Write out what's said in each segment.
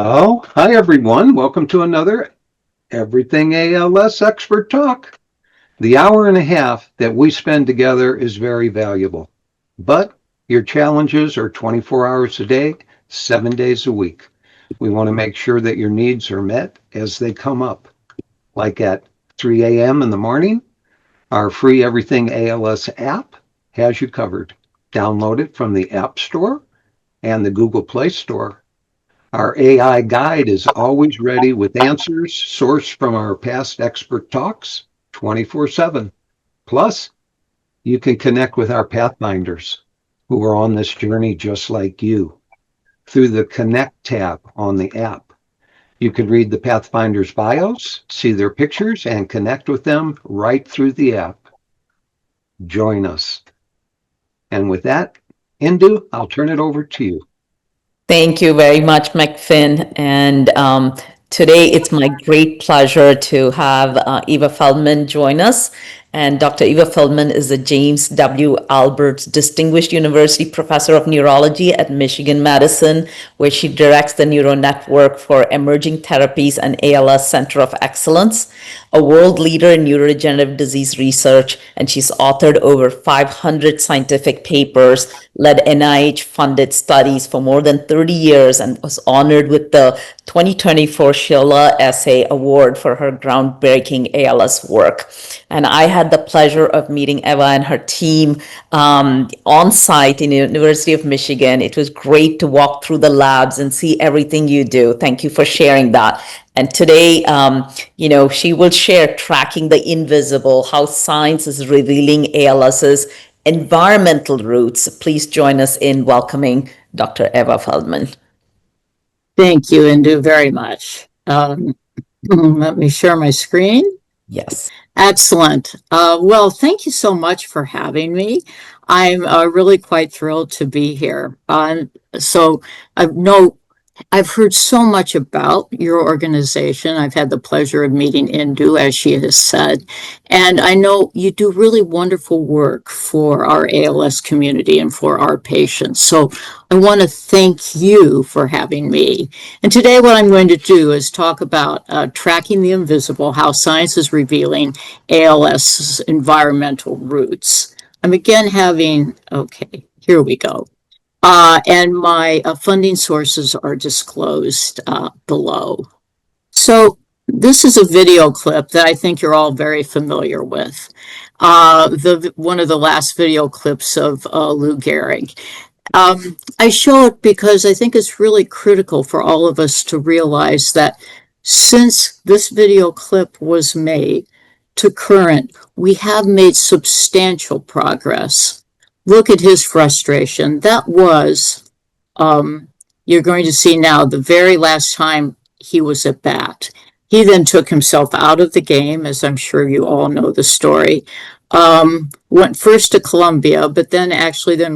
Well, hi everyone. Welcome to another Everything ALS Expert Talk. The hour and a half that we spend together is very valuable, but your challenges are 24 hours a day, 7 days a week. We want to make sure that your needs are met as they come up, like at 3 a.m. in the morning. Our free Everything ALS app has you covered. Download it from the App Store and the Google Play Store. Our AI guide is always ready with answers sourced from our past expert talks 24/7. Plus, you can connect with our pathfinders who are on this journey just like you through the Connect tab on the app. You can read the pathfinders' bios, see their pictures, and connect with them right through the app. Join us. And with that, Indu, I'll turn it over to you. Thank you very much, McFinn. And today it's my great pleasure to have Eva Feldman join us. And Dr. Eva Feldman is the James W. Alberts Distinguished University Professor of Neurology at Michigan Medicine, where she directs the Neuro Network for Emerging Therapies and ALS Center of Excellence, a world leader in neurodegenerative disease research, and she's authored over 500 scientific papers, led NIH-funded studies for more than 30 years, and was honored with the 2024 Sheila Essay Award for her groundbreaking ALS work. And I had the pleasure of meeting Eva and her team on site in the University of Michigan. It was great to walk through the labs and see everything you do. Thank you for sharing that. And today, she will share Tracking the Invisible, how science is revealing ALS's environmental roots. Please join us in welcoming Dr. Eva Feldman. Thank you, Indu, very much. Let me share my screen. Yes. Excellent. Well, thank you so much for having me. I'm really quite thrilled to be here. I've heard so much about your organization. I've had the pleasure of meeting Indu, as she has said, and I know you do really wonderful work for our ALS community and for our patients. So I want to thank you for having me. And today what I'm going to do is talk about tracking the invisible, how science is revealing ALS's environmental roots. I'm again okay, here we go. And my funding sources are disclosed below. So this is a video clip that I think you're all very familiar with. One of the last video clips of Lou Gehrig. I show it because I think it's really critical for all of us to realize that since this video clip was made to current, we have made substantial progress. Look at his frustration. That was, you're going to see now, the very last time he was at bat. He then took himself out of the game, as I'm sure you all know the story. Went first to Columbia, but then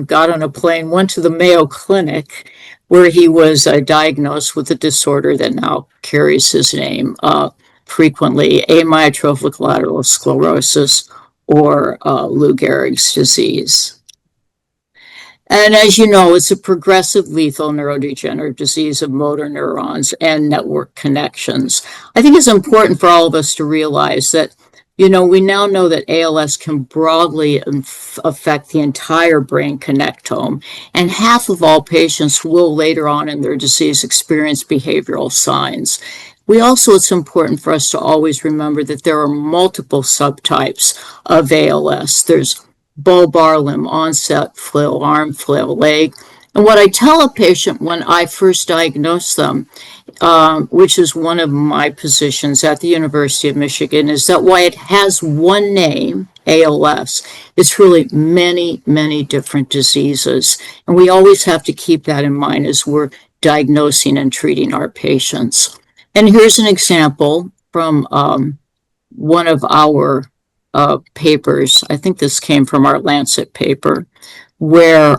got on a plane, went to the Mayo Clinic, where he was diagnosed with a disorder that now carries his name frequently, Amyotrophic Lateral Sclerosis, or Lou Gehrig's disease. And as you know, it's a progressive lethal neurodegenerative disease of motor neurons and network connections. I think it's important for all of us to realize that, we now know that ALS can broadly affect the entire brain connectome, and half of all patients will later on in their disease experience behavioral signs. It's important for us to always remember that there are multiple subtypes of ALS. There's bulbar limb onset flail, arm flail, leg. And what I tell a patient when I first diagnose them, which is one of my positions at the University of Michigan, is that while it has one name, ALS, it's really many, many different diseases. And we always have to keep that in mind as we're diagnosing and treating our patients. And here's an example from one of our papers. I think this came from our Lancet paper, where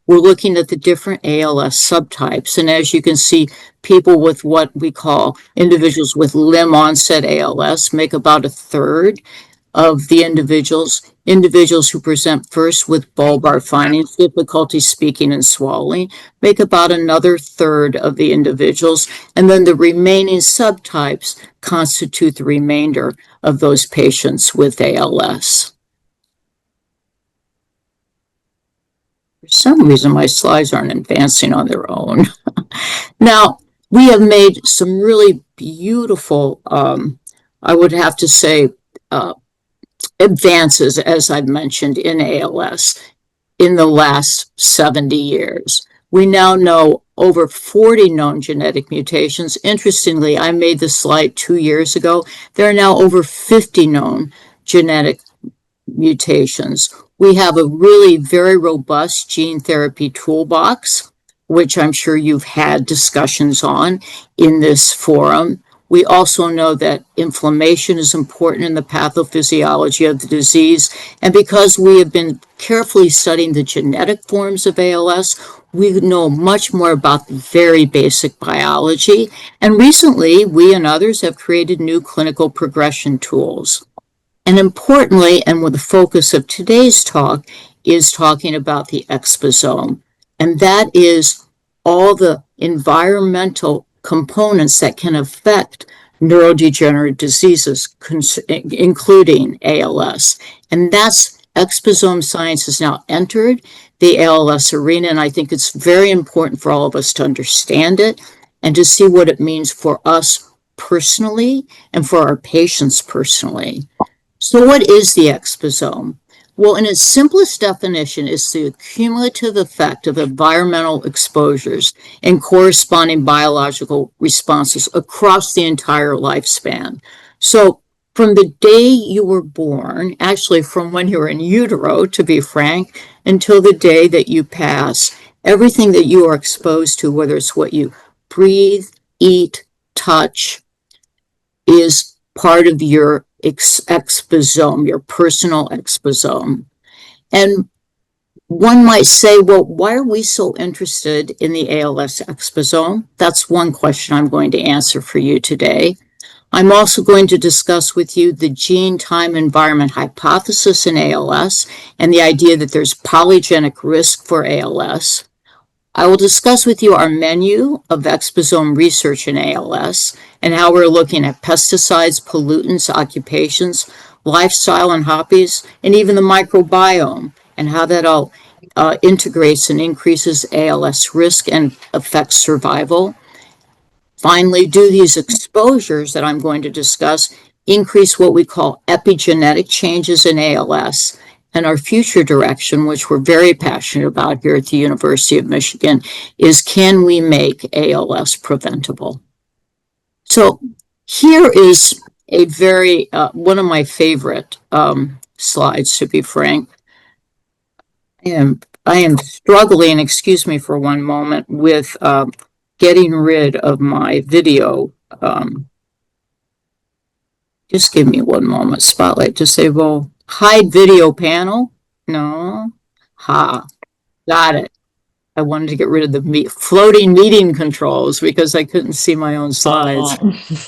we're looking at the different ALS subtypes. And as you can see, people with what we call individuals with limb onset ALS make about a third. of the individuals who present first with bulbar findings, difficulty speaking and swallowing, make about another third of the individuals, and then the remaining subtypes constitute the remainder of those patients with ALS. For some reason, my slides aren't advancing on their own. Now, we have made some really beautiful, I would have to say, advances, as I've mentioned, in ALS in the last 70 years. We now know over 40 known genetic mutations. Interestingly, I made this slide 2 years ago. There are now over 50 known genetic mutations. We have a really very robust gene therapy toolbox, which I'm sure you've had discussions on in this forum. We also know that inflammation is important in the pathophysiology of the disease. And because we have been carefully studying the genetic forms of ALS, we know much more about the very basic biology. And recently, we and others have created new clinical progression tools. And importantly, and with the focus of today's talk, is talking about the exposome. And that is all the environmental components that can affect neurodegenerative diseases, including ALS. And that's exposome science has now entered the ALS arena, and I think it's very important for all of us to understand it and to see what it means for us personally and for our patients personally. So what is the exposome? Well, in its simplest definition, it's the cumulative effect of environmental exposures and corresponding biological responses across the entire lifespan. So from the day you were born, actually from when you were in utero, to be frank, until the day that you pass, everything that you are exposed to, whether it's what you breathe, eat, touch, is part of your exposome, your personal exposome. And one might say, well, why are we so interested in the ALS exposome? That's one question I'm going to answer for you today. I'm also going to discuss with you the gene time environment hypothesis in ALS and the idea that there's polygenic risk for ALS. I will discuss with you our menu of exposome research in ALS and how we're looking at pesticides, pollutants, occupations, lifestyle and hobbies, and even the microbiome, and how that all integrates and increases ALS risk and affects survival. Finally, do these exposures that I'm going to discuss increase what we call epigenetic changes in ALS? And our future direction, which we're very passionate about here at the University of Michigan, is can we make ALS preventable? So here is a very, one of my favorite slides, to be frank. I am struggling, excuse me for one moment, with getting rid of my video. Just give me one moment. Spotlight, disable. Hide video panel. No. Got it. I wanted to get rid of the floating meeting controls because I couldn't see my own slides.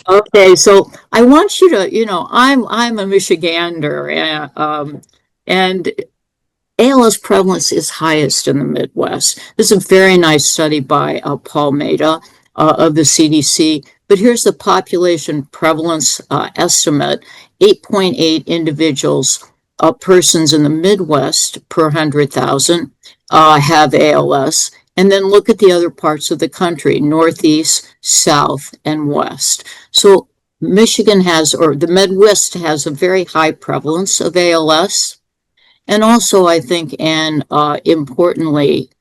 Okay, so I want you to, I'm a Michigander, and ALS prevalence is highest in the Midwest. This is a very nice study by Paul Maida of the CDC. But here's the population prevalence estimate: 8.8 individuals, persons in the Midwest per 100,000 have ALS. And then look at the other parts of the country: Northeast, South, and West. So Michigan has, or the Midwest has, a very high prevalence of ALS. And also, I think, and importantly,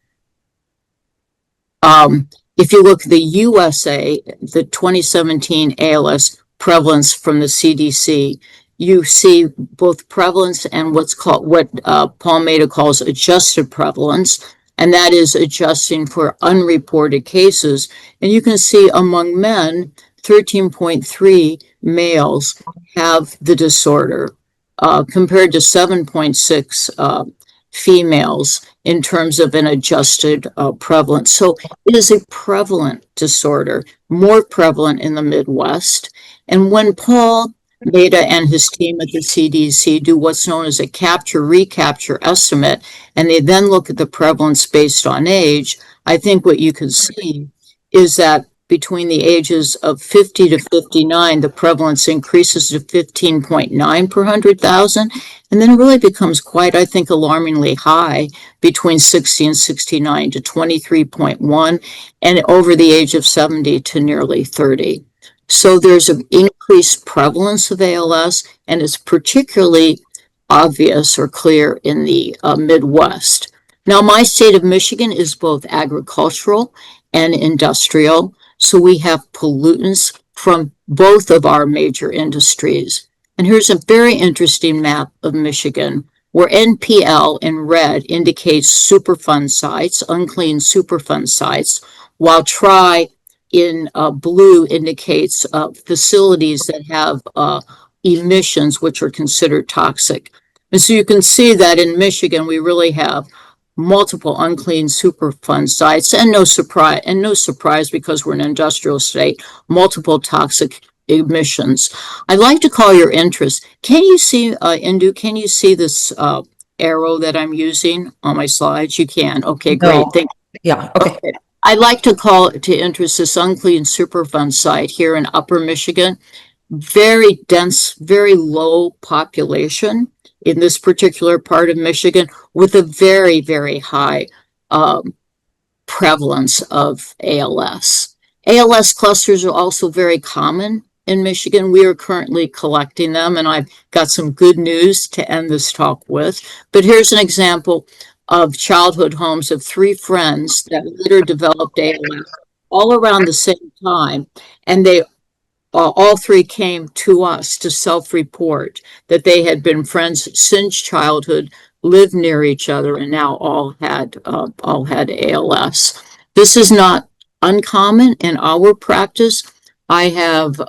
if you look at the USA, the 2017 ALS prevalence from the CDC, you see both prevalence and what Paul Maida calls adjusted prevalence, and that is adjusting for unreported cases. And you can see among men, 13.3 males have the disorder, compared to 7.6 females in terms of an adjusted prevalence. So it is a prevalent disorder, more prevalent in the Midwest. And when Paul Beta and his team at the CDC do what's known as a capture-recapture estimate, and they then look at the prevalence based on age. I think what you can see is that between the ages of 50 to 59, the prevalence increases to 15.9 per 100,000, and then it really becomes quite, I think, alarmingly high between 60 and 69 to 23.1, and over the age of 70 to nearly 30. So there's an increased prevalence of ALS, and it's particularly obvious or clear in the Midwest. Now, my state of Michigan is both agricultural and industrial, so we have pollutants from both of our major industries. And here's a very interesting map of Michigan where NPL in red indicates Superfund sites, unclean Superfund sites, while Tri in blue indicates facilities that have emissions which are considered toxic. And so you can see that in Michigan, we really have multiple unclean Superfund sites, and no surprise because we're an industrial state, multiple toxic emissions. I'd like to call your interest. Can you see, Indu, can you see this arrow that I'm using on my slides? You can. Okay, great. No. Thank you. Yeah, okay. I'd like to call to interest this unclean Superfund site here in Upper Michigan. Very dense, very low population in this particular part of Michigan with a very, very high prevalence of ALS. ALS clusters are also very common in Michigan. We are currently collecting them, and I've got some good news to end this talk with. But here's an example of childhood homes of 3 friends that later developed ALS all around the same time, and they all 3 came to us to self-report that they had been friends since childhood, lived near each other, and now all had ALS. This is not uncommon in our practice. I have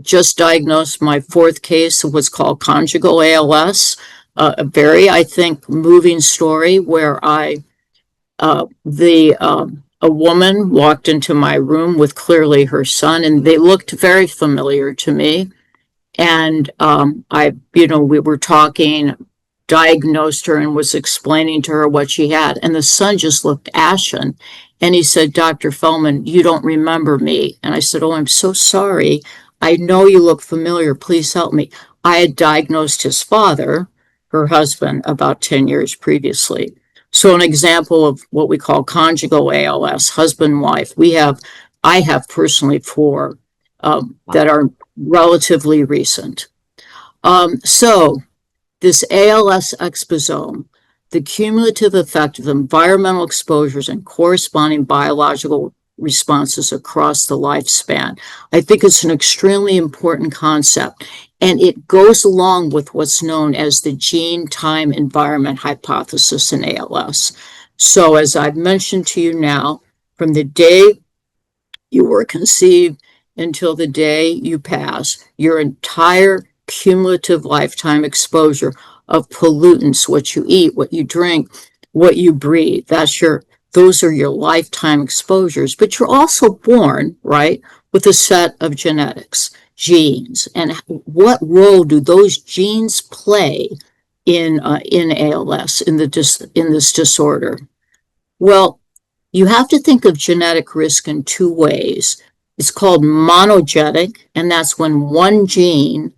just diagnosed my 4th case of what's called conjugal ALS, a very, I think, moving story where a woman walked into my room with clearly her son, and they looked very familiar to me. And we were talking, diagnosed her, and was explaining to her what she had. And the son just looked ashen. And he said, "Dr. Feldman, you don't remember me." And I said, "Oh, I'm so sorry. I know you look familiar. Please help me." I had diagnosed his father, her husband, about 10 years previously. So an example of what we call conjugal ALS, husband, wife, I have personally 4 that are relatively recent. So this ALS exposome, the cumulative effect of environmental exposures and corresponding biological responses across the lifespan. I think it's an extremely important concept, and it goes along with what's known as the gene time environment hypothesis in ALS. So as I've mentioned to you now, from the day you were conceived until the day you pass, your entire cumulative lifetime exposure of pollutants, what you eat, what you drink, what you breathe, those are your lifetime exposures. But you're also born, right, with a set of genetics, genes. And what role do those genes play in ALS, in this disorder? Well, you have to think of genetic risk in 2 ways. It's called monogenic, and that's when one gene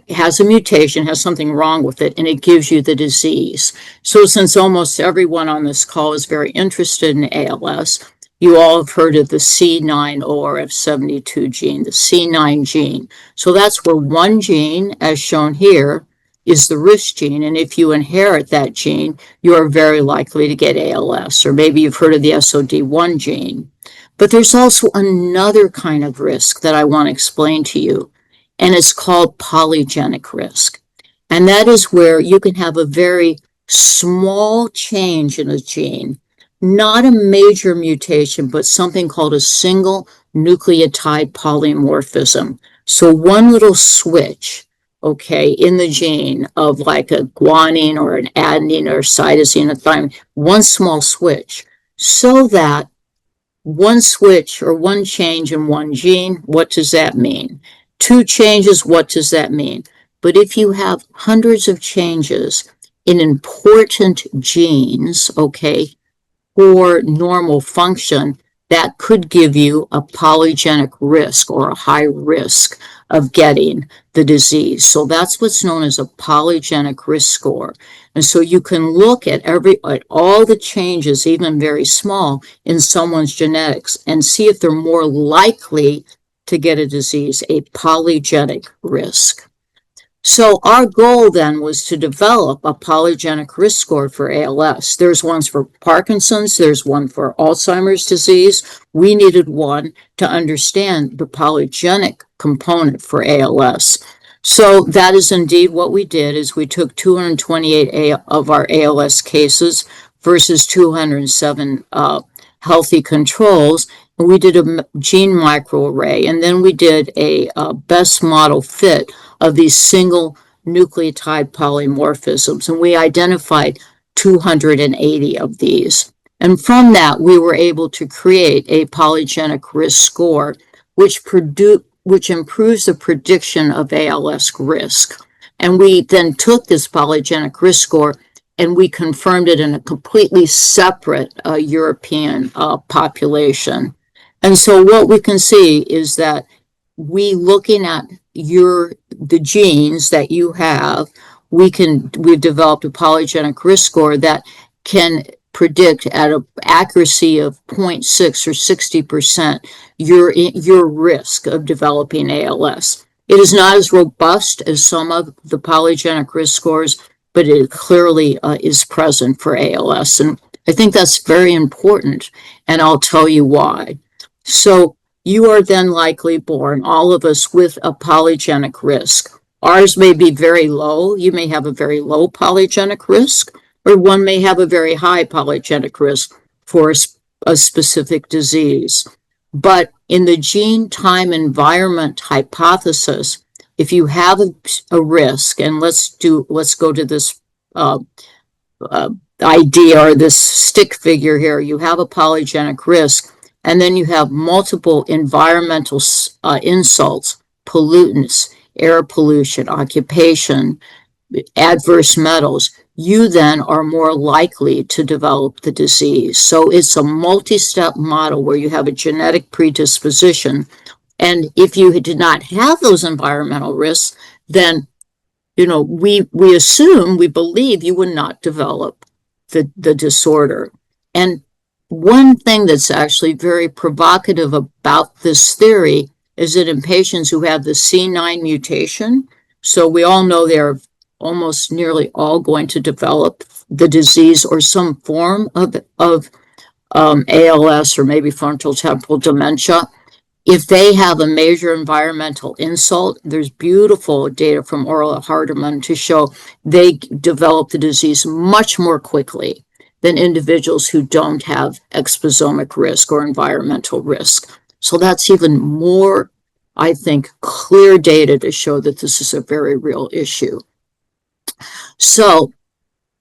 has a mutation, has something wrong with it, and it gives you the disease. So since almost everyone on this call is very interested in ALS, you all have heard of the C9orf72 gene, the C9 gene. So that's where one gene, as shown here, is the risk gene. And if you inherit that gene, you are very likely to get ALS, or maybe you've heard of the SOD1 gene. But there's also another kind of risk that I want to explain to you, and it's called polygenic risk. And that is where you can have a very small change in a gene, not a major mutation, but something called a single nucleotide polymorphism. So one little switch, okay, in the gene of like a guanine or an adenine or cytosine or thymine, one small switch, so that one switch or one change in one gene, what does that mean? 2 changes, what does that mean? But if you have hundreds of changes in important genes, okay, for normal function, that could give you a polygenic risk or a high risk of getting the disease. So that's what's known as a polygenic risk score. And so you can look at all the changes, even very small, in someone's genetics and see if they're more likely to get a disease, a polygenic risk. So our goal then was to develop a polygenic risk score for ALS. There's ones for Parkinson's, there's one for Alzheimer's disease. We needed one to understand the polygenic component for ALS. So that is indeed what we did, is we took 228 of our ALS cases versus 207 healthy controls. And we did a gene microarray, and then we did a best model fit of these single nucleotide polymorphisms, and we identified 280 of these. And from that, we were able to create a polygenic risk score, which improves the prediction of ALS risk. And we then took this polygenic risk score and we confirmed it in a completely separate European population. And so what we can see is that looking at the genes that you have, we've developed a polygenic risk score that can predict at an accuracy of 0.6 or 60% your risk of developing ALS. It is not as robust as some of the polygenic risk scores, but it clearly is present for ALS. And I think that's very important, and I'll tell you why. So you are then likely born, all of us, with a polygenic risk. Ours may be very low. You may have a very low polygenic risk, or one may have a very high polygenic risk for a specific disease. But in the gene time environment hypothesis, if you have a risk, and let's go to this idea or this stick figure here, you have a polygenic risk, and then you have multiple environmental insults, pollutants, air pollution, occupation, adverse metals, you then are more likely to develop the disease. So it's a multi-step model where you have a genetic predisposition. And if you did not have those environmental risks, then, we believe you would not develop the disorder. And one thing that's actually very provocative about this theory is that in patients who have the C9 mutation, so we all know they're almost nearly all going to develop the disease or some form of ALS or maybe frontotemporal dementia. If they have a major environmental insult, there's beautiful data from Orla Hardeman to show they develop the disease much more quickly than individuals who don't have exposomic risk or environmental risk. So that's even more, I think, clear data to show that this is a very real issue. So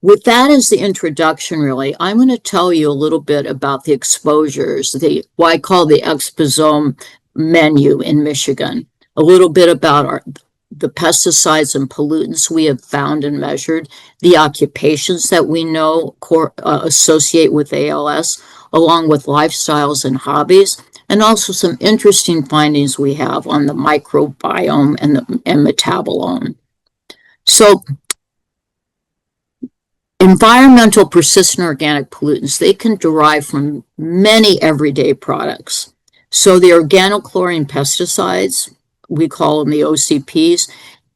with that as the introduction, really, I'm going to tell you a little bit about the exposures, what I call the exposome menu in Michigan, a little bit about the pesticides and pollutants we have found and measured, the occupations that we know associate with ALS, along with lifestyles and hobbies, and also some interesting findings we have on the microbiome and metabolome. So environmental persistent organic pollutants, they can derive from many everyday products. So the organochlorine pesticides, we call them the OCPs,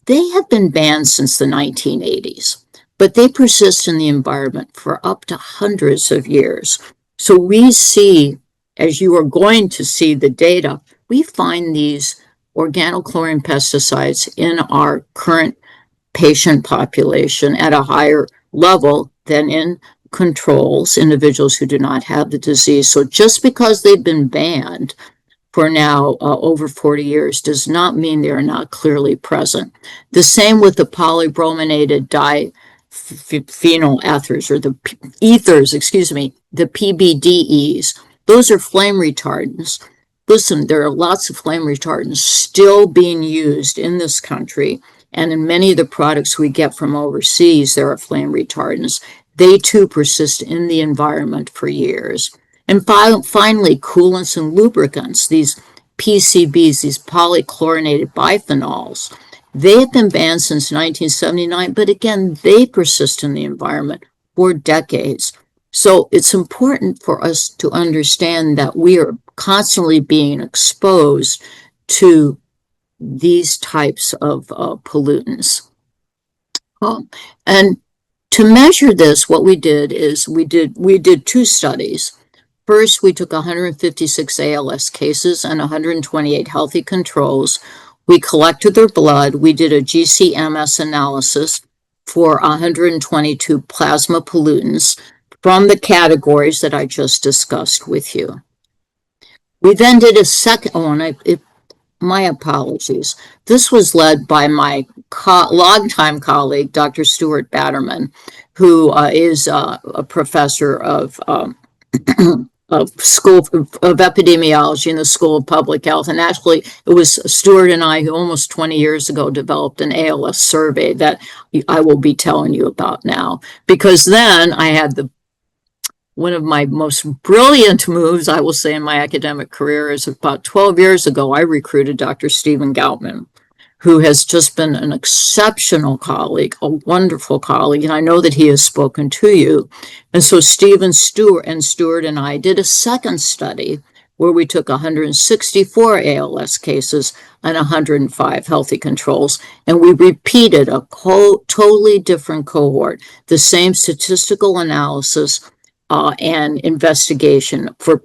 they have been banned since the 1980s, but they persist in the environment for up to hundreds of years. So we see, as you are going to see the data, we find these organochlorine pesticides in our current patient population at a higher level than in controls, individuals who do not have the disease. So just because they've been banned for now over 40 years does not mean they are not clearly present. The same with the polybrominated diphenyl ethers, or the ethers, the PBDEs. Those are flame retardants. listen, there are lots of flame retardants still being used in this country. And in many of the products we get from overseas, there are flame retardants. They too persist in the environment for years. And finally, coolants and lubricants, these PCBs, these polychlorinated biphenyls, they have been banned since 1979, but again, they persist in the environment for decades. So it's important for us to understand that we are constantly being exposed to these types of pollutants. And to measure this, what we did is we did two studies. First, we took 156 ALS cases and 128 healthy controls. We collected their blood. We did a GC-MS analysis for 122 plasma pollutants from the categories that I just discussed with you. We then did a second one. My apologies. This was led by my longtime colleague, Dr. Stuart Batterman, who is a professor of School of Epidemiology in the School of Public Health. And actually, it was Stuart and I who almost 20 years ago developed an ALS survey that I will be telling you about now. Because then I had one of my most brilliant moves, I will say, in my academic career is about 12 years ago, I recruited Dr. Stephen Goutman, who has just been an exceptional colleague, a wonderful colleague, and I know that he has spoken to you. And so Stuart and I did a second study where we took 164 ALS cases and 105 healthy controls, and we repeated a totally different cohort, the same statistical analysis and investigation for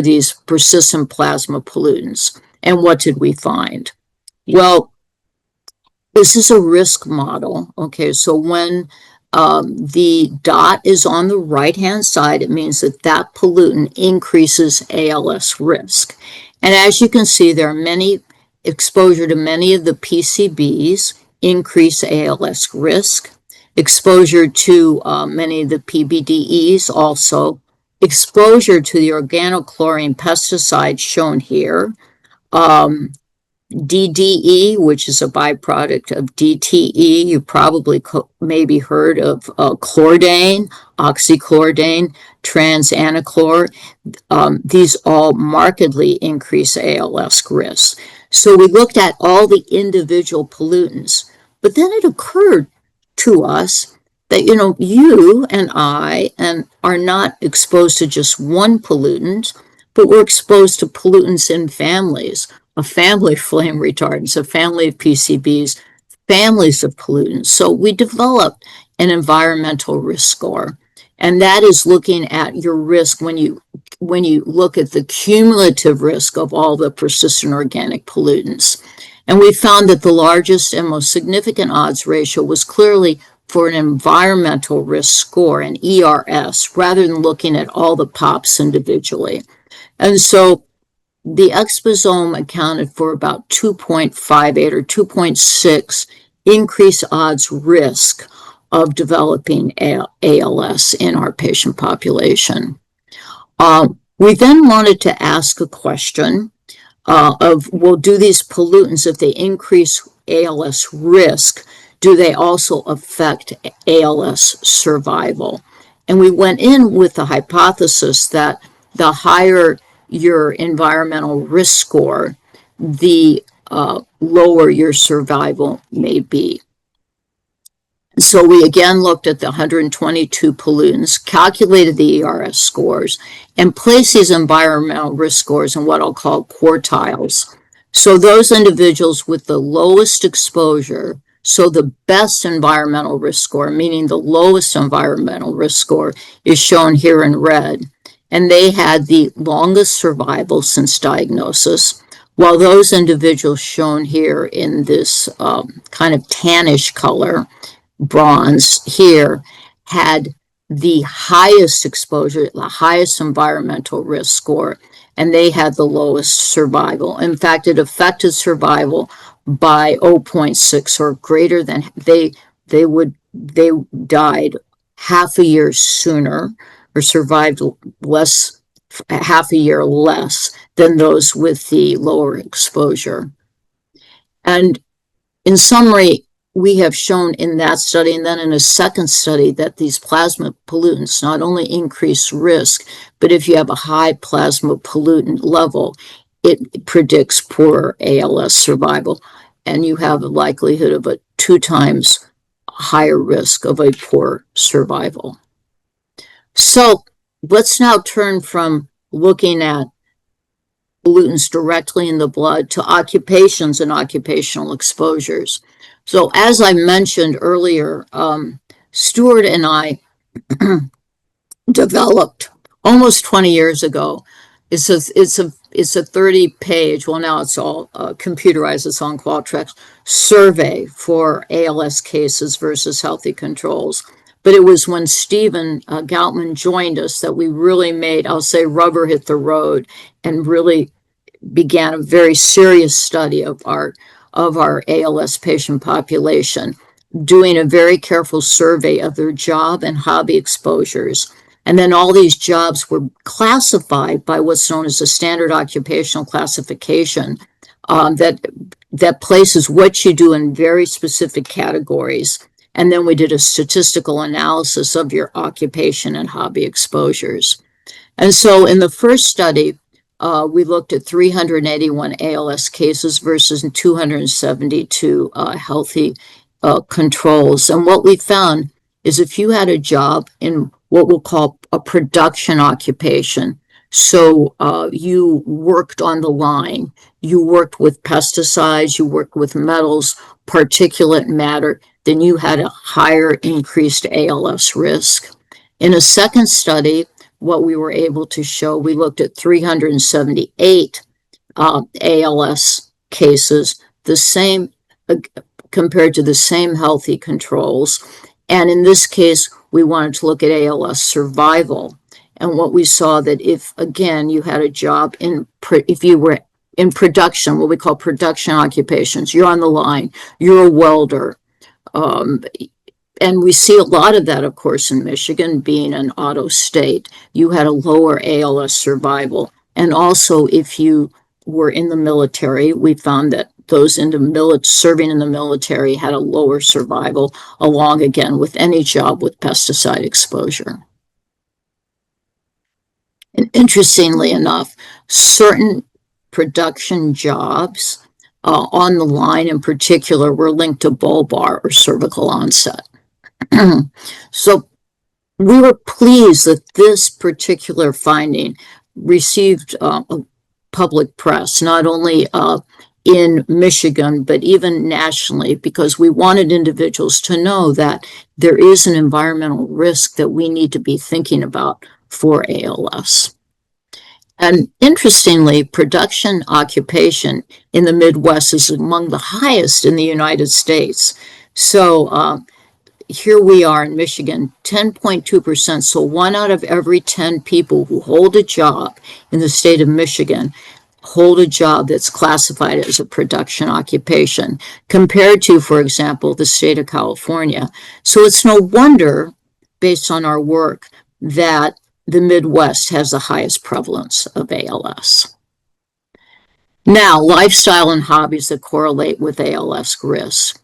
these persistent plasma pollutants. And what did we find? Well, this is a risk model. Okay, so when the dot is on the right-hand side, it means that that pollutant increases ALS risk. And as you can see, there are many exposure to many of the PCBs increase ALS risk. Exposure to many of the PBDEs also. Exposure to the organochlorine pesticides shown here. DDE, which is a byproduct of DTE. You probably maybe heard of chlordane, oxychlordane, transanichlor. These all markedly increase ALS risk. So we looked at all the individual pollutants, but then it occurred to us that, you and I are not exposed to just one pollutant, but we're exposed to pollutants in families. A family of flame retardants, a family of PCBs, families of pollutants. So we developed an environmental risk score, and that is looking at your risk when you look at the cumulative risk of all the persistent organic pollutants. And we found that the largest and most significant odds ratio was clearly for an environmental risk score, an ERS, rather than looking at all the POPs individually. And so the exposome accounted for about 2.58 or 2.6 increased odds risk of developing ALS in our patient population. We then wanted to ask a question of, well, do these pollutants, if they increase ALS risk, do they also affect ALS survival? And we went in with the hypothesis that the higher your environmental risk score, the lower your survival may be. So we again looked at the 122 pollutants, calculated the ERS scores, and placed these environmental risk scores in what I'll call quartiles. So those individuals with the lowest exposure, so the best environmental risk score, meaning the lowest environmental risk score, is shown here in red. And they had the longest survival since diagnosis, while those individuals shown here in this kind of tannish color, bronze here, had the highest exposure, the highest environmental risk score, and they had the lowest survival. In fact, it affected survival by 0.6 or greater than, they died half a year sooner or survived less half a year less than those with the lower exposure. And in summary, we have shown in that study and then in a second study that these plasma pollutants not only increase risk, but if you have a high plasma pollutant level, it predicts poor ALS survival, and you have a likelihood of a 2 times higher risk of a poor survival. So let's now turn from looking at pollutants directly in the blood to occupations and occupational exposures. So as I mentioned earlier, Stuart and I developed almost 20 years ago. It's a 30-page, well, now it's all computerized, it's on Qualtrics, survey for ALS cases versus healthy controls. But it was when Stephen Goutman joined us that we really made, I'll say, rubber hit the road and really began a very serious study of our ALS patient population, doing a very careful survey of their job and hobby exposures. And then all these jobs were classified by what's known as a standard occupational classification that places what you do in very specific categories. And then we did a statistical analysis of your occupation and hobby exposures. And so in the first study, we looked at 381 ALS cases versus 272 healthy controls. And what we found is if you had a job in what we'll call a production occupation, so you worked on the line, you worked with pesticides, you worked with metals, particulate matter, then you had a higher increased ALS risk. In a second study, what we were able to show, we looked at 378 ALS cases, the same compared to the same healthy controls. And in this case, we wanted to look at ALS survival. And what we saw that if, again, you had a job if you were in production, what we call production occupations, you're on the line, you're a welder. And we see a lot of that, of course, in Michigan, being an auto state. You had a lower ALS survival. And also, if you were in the military, we found that those serving in the military had a lower survival, along again with any job with pesticide exposure. And interestingly enough, certain production jobs on the line in particular were linked to bulbar or cervical onset. So we were pleased that this particular finding received public press, not only in Michigan, but even nationally, because we wanted individuals to know that there is an environmental risk that we need to be thinking about for ALS. And interestingly, production occupation in the Midwest is among the highest in the United States. So here we are in Michigan, 10.2%. So 1 out of every 10 people who hold a job in the state of Michigan hold a job that's classified as a production occupation, compared to, for example, the state of California. So it's no wonder, based on our work, that the Midwest has the highest prevalence of ALS. Now, lifestyle and hobbies that correlate with ALS risk.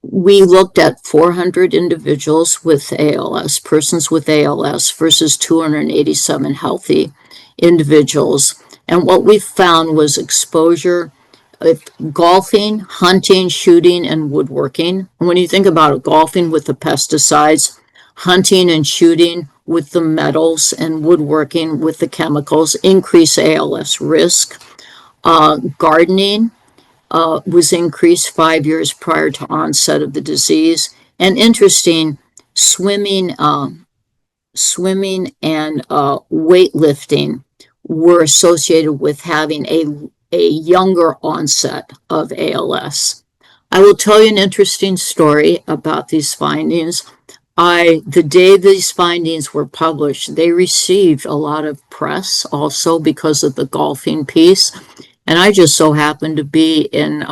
We looked at 400 individuals with ALS, persons with ALS, versus 287 healthy individuals. And what we found was exposure of golfing, hunting, shooting, and woodworking. And when you think about it, golfing with the pesticides, hunting and shooting with the metals, and woodworking with the chemicals increase ALS risk. Gardening was increased 5 years prior to onset of the disease. And interesting, swimming and weightlifting were associated with having a younger onset of ALS. I will tell you an interesting story about these findings. The day these findings were published, they received a lot of press also because of the golfing piece. And I just so happened to be in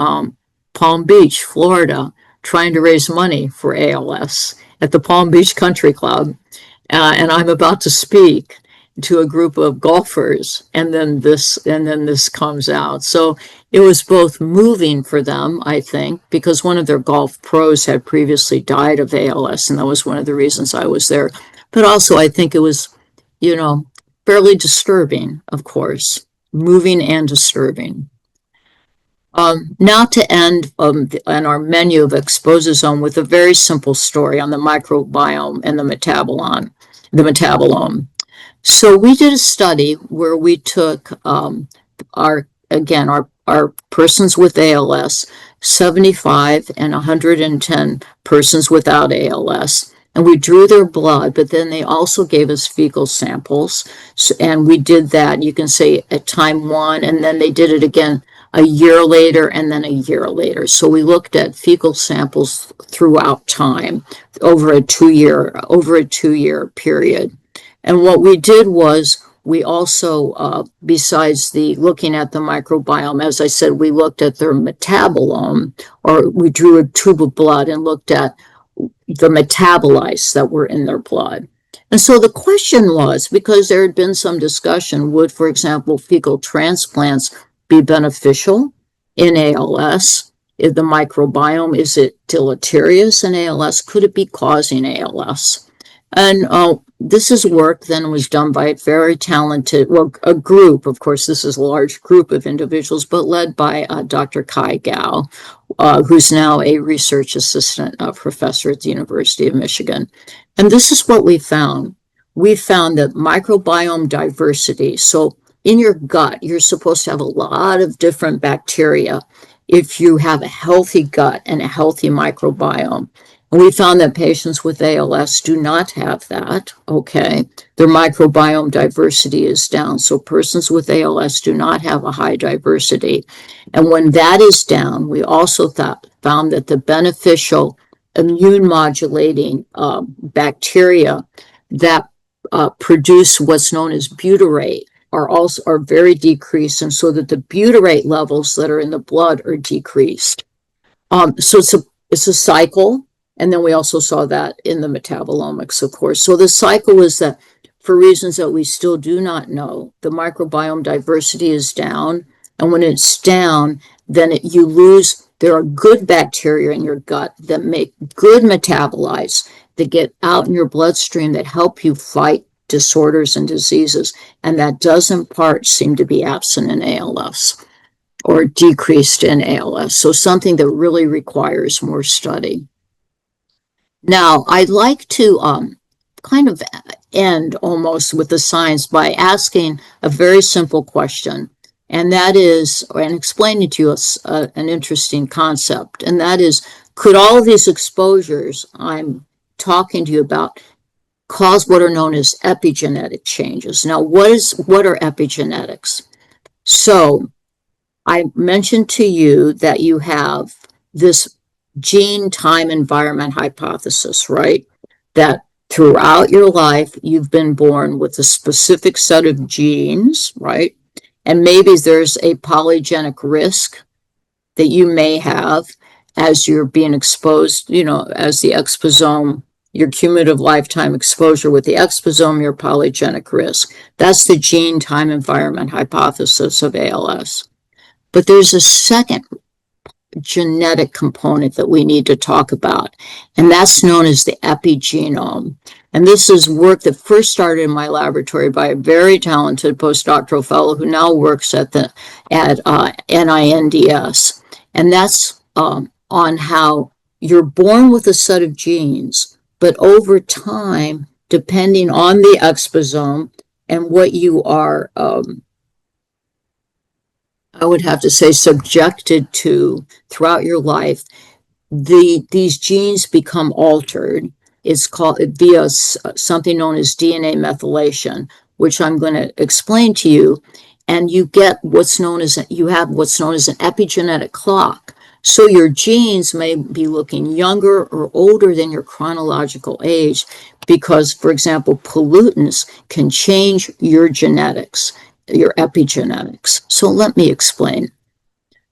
Palm Beach, Florida, trying to raise money for ALS at the Palm Beach Country Club. And I'm about to speak. to a group of golfers, and then this comes out. So it was both moving for them, I think, because one of their golf pros had previously died of ALS, and that was one of the reasons I was there. But also, I think it was, fairly disturbing, of course, moving and disturbing. Now to end on our menu of exposome with a very simple story on the microbiome and the metabolome. So we did a study where we took our persons with ALS, 75 and 110 persons without ALS, and we drew their blood, but then they also gave us fecal samples. And we did that, you can say, at time 1, and then they did it again a year later and then a year later. So we looked at fecal samples throughout time over a 2-year period. And what we did was we also, besides looking at the microbiome, as I said, we looked at their metabolome, or we drew a tube of blood and looked at the metabolites that were in their blood. And so the question was, because there had been some discussion, would, for example, fecal transplants be beneficial in ALS? Is the microbiome, is it deleterious in ALS? Could it be causing ALS? And this is work then was done by a very talented, a group, of course, this is a large group of individuals, but led by Dr. Kai Gao, who's now a research assistant professor at the University of Michigan. And this is what we found. We found that microbiome diversity, so in your gut, you're supposed to have a lot of different bacteria if you have a healthy gut and a healthy microbiome. And we found that patients with ALS do not have that, okay? Their microbiome diversity is down. So persons with ALS do not have a high diversity. And when that is down, we also found that the beneficial immune modulating bacteria that produce what's known as butyrate are very decreased, and so that the butyrate levels that are in the blood are decreased. So it's a cycle. And then we also saw that in the metabolomics, of course. So the cycle is that for reasons that we still do not know, the microbiome diversity is down. And when it's down, then you lose, there are good bacteria in your gut that make good metabolites that get out in your bloodstream that help you fight disorders and diseases. And that does in part seem to be absent in ALS or decreased in ALS. So something that really requires more study. Now, I'd like to kind of end almost with the science by asking a very simple question, and that is, and explaining to you an interesting concept, and that is, could all of these exposures I'm talking to you about cause what are known as epigenetic changes? Now, what are epigenetics? So, I mentioned to you that you have this gene, time, environment hypothesis, right? That throughout your life, you've been born with a specific set of genes, right? And maybe there's a polygenic risk that you may have as you're being exposed, as the exposome, your cumulative lifetime exposure with the exposome, your polygenic risk. That's the gene, time, environment hypothesis of ALS. But there's a second genetic component that we need to talk about, and that's known as the epigenome. And this is work that first started in my laboratory by a very talented postdoctoral fellow who now works at NINDS. And that's on how you're born with a set of genes, but over time, depending on the exposome and what you are I would have to say subjected to throughout your life, these genes become altered. It's called via something known as DNA methylation, which I'm going to explain to you. And you have what's known as an epigenetic clock. So your genes may be looking younger or older than your chronological age because, for example, pollutants can change your genetics, your epigenetics. So let me explain.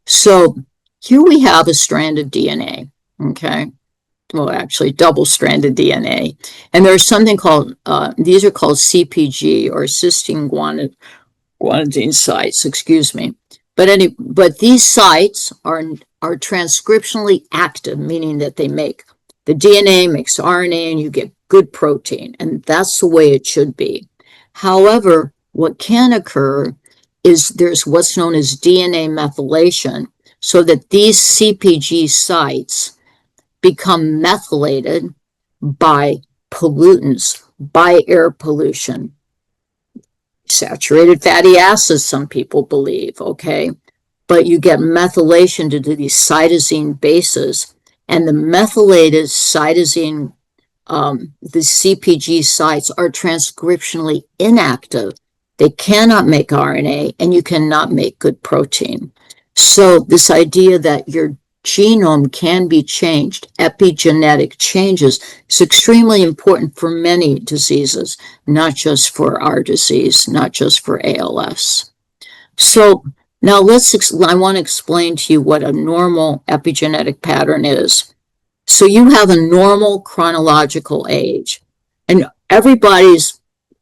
So here we have a strand of DNA, okay? well, actually double-stranded DNA. And there's something called, these are called CPG, or cysteine guanidine sites, excuse me. But these sites are transcriptionally active, meaning that the DNA makes RNA and you get good protein, and that's the way it should be. However, what can occur is there's what's known as DNA methylation, so that these CPG sites become methylated by pollutants, by air pollution. Saturated fatty acids, some people believe, okay? But you get methylation due to these cytosine bases, and the methylated cytosine, the CPG sites are transcriptionally inactive. They cannot make RNA, and you cannot make good protein. So this idea that your genome can be changed, epigenetic changes, is extremely important for many diseases, not just for our disease, not just for ALS. So now I want to explain to you what a normal epigenetic pattern is. So you have a normal chronological age, and everybody's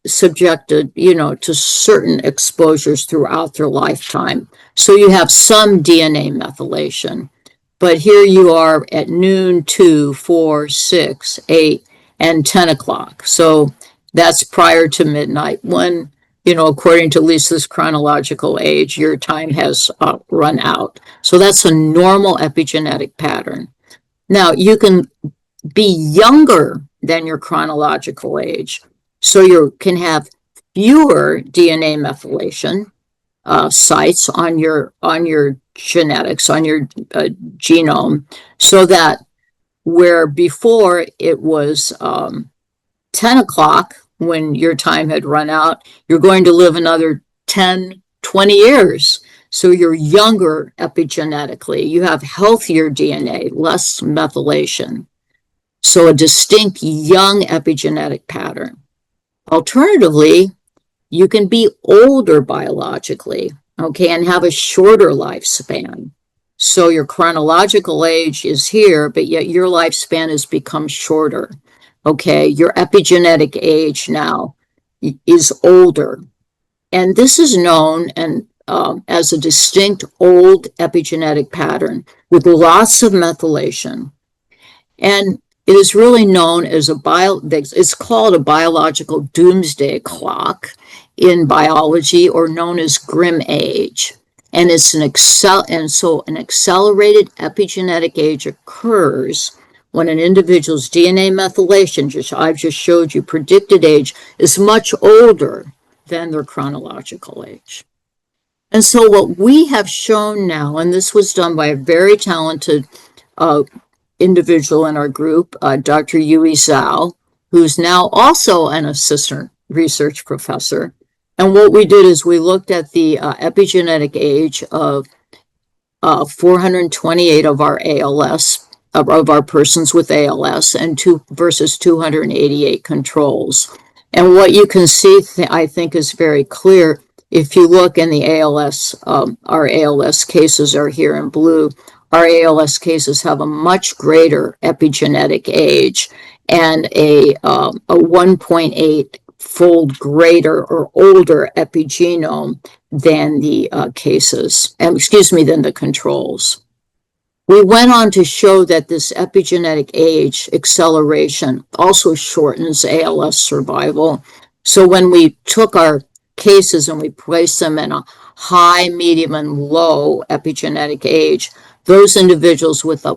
subjected, to certain exposures throughout their lifetime. So you have some DNA methylation. But here you are at noon, 2, 4, 6, 8, and 10 o'clock. So that's prior to midnight when, according to Lisa's chronological age, your time has run out. So that's a normal epigenetic pattern. Now, you can be younger than your chronological age. So you can have fewer DNA methylation sites on your genetics, on your genome, so that where before it was 10 o'clock when your time had run out, you're going to live another 10, 20 years. So you're younger epigenetically. You have healthier DNA, less methylation. So a distinct young epigenetic pattern. Alternatively, you can be older biologically, okay, and have a shorter lifespan. So your chronological age is here, but yet your lifespan has become shorter, okay? Your epigenetic age now is older. And this is known as a distinct old epigenetic pattern with lots of methylation. And it is really known as it's called a biological doomsday clock in biology, or known as Grimm age. And it's an accelerated epigenetic age occurs when an individual's DNA methylation, I've just showed you, predicted age, is much older than their chronological age. And so what we have shown now, and this was done by a very talented individual in our group, Dr. Yui Zhao, who's now also an assistant research professor. And what we did is we looked at the epigenetic age of 428 of our ALS, of our persons with ALS, and versus 288 controls. And what you can see, I think, is very clear. If you look in the ALS, our ALS cases are here in blue. Our ALS cases have a much greater epigenetic age and a 1.8-fold greater or older epigenome than the than the controls. We went on to show that this epigenetic age acceleration also shortens ALS survival. So when we took our cases and we placed them in a high, medium, and low epigenetic age, those individuals with the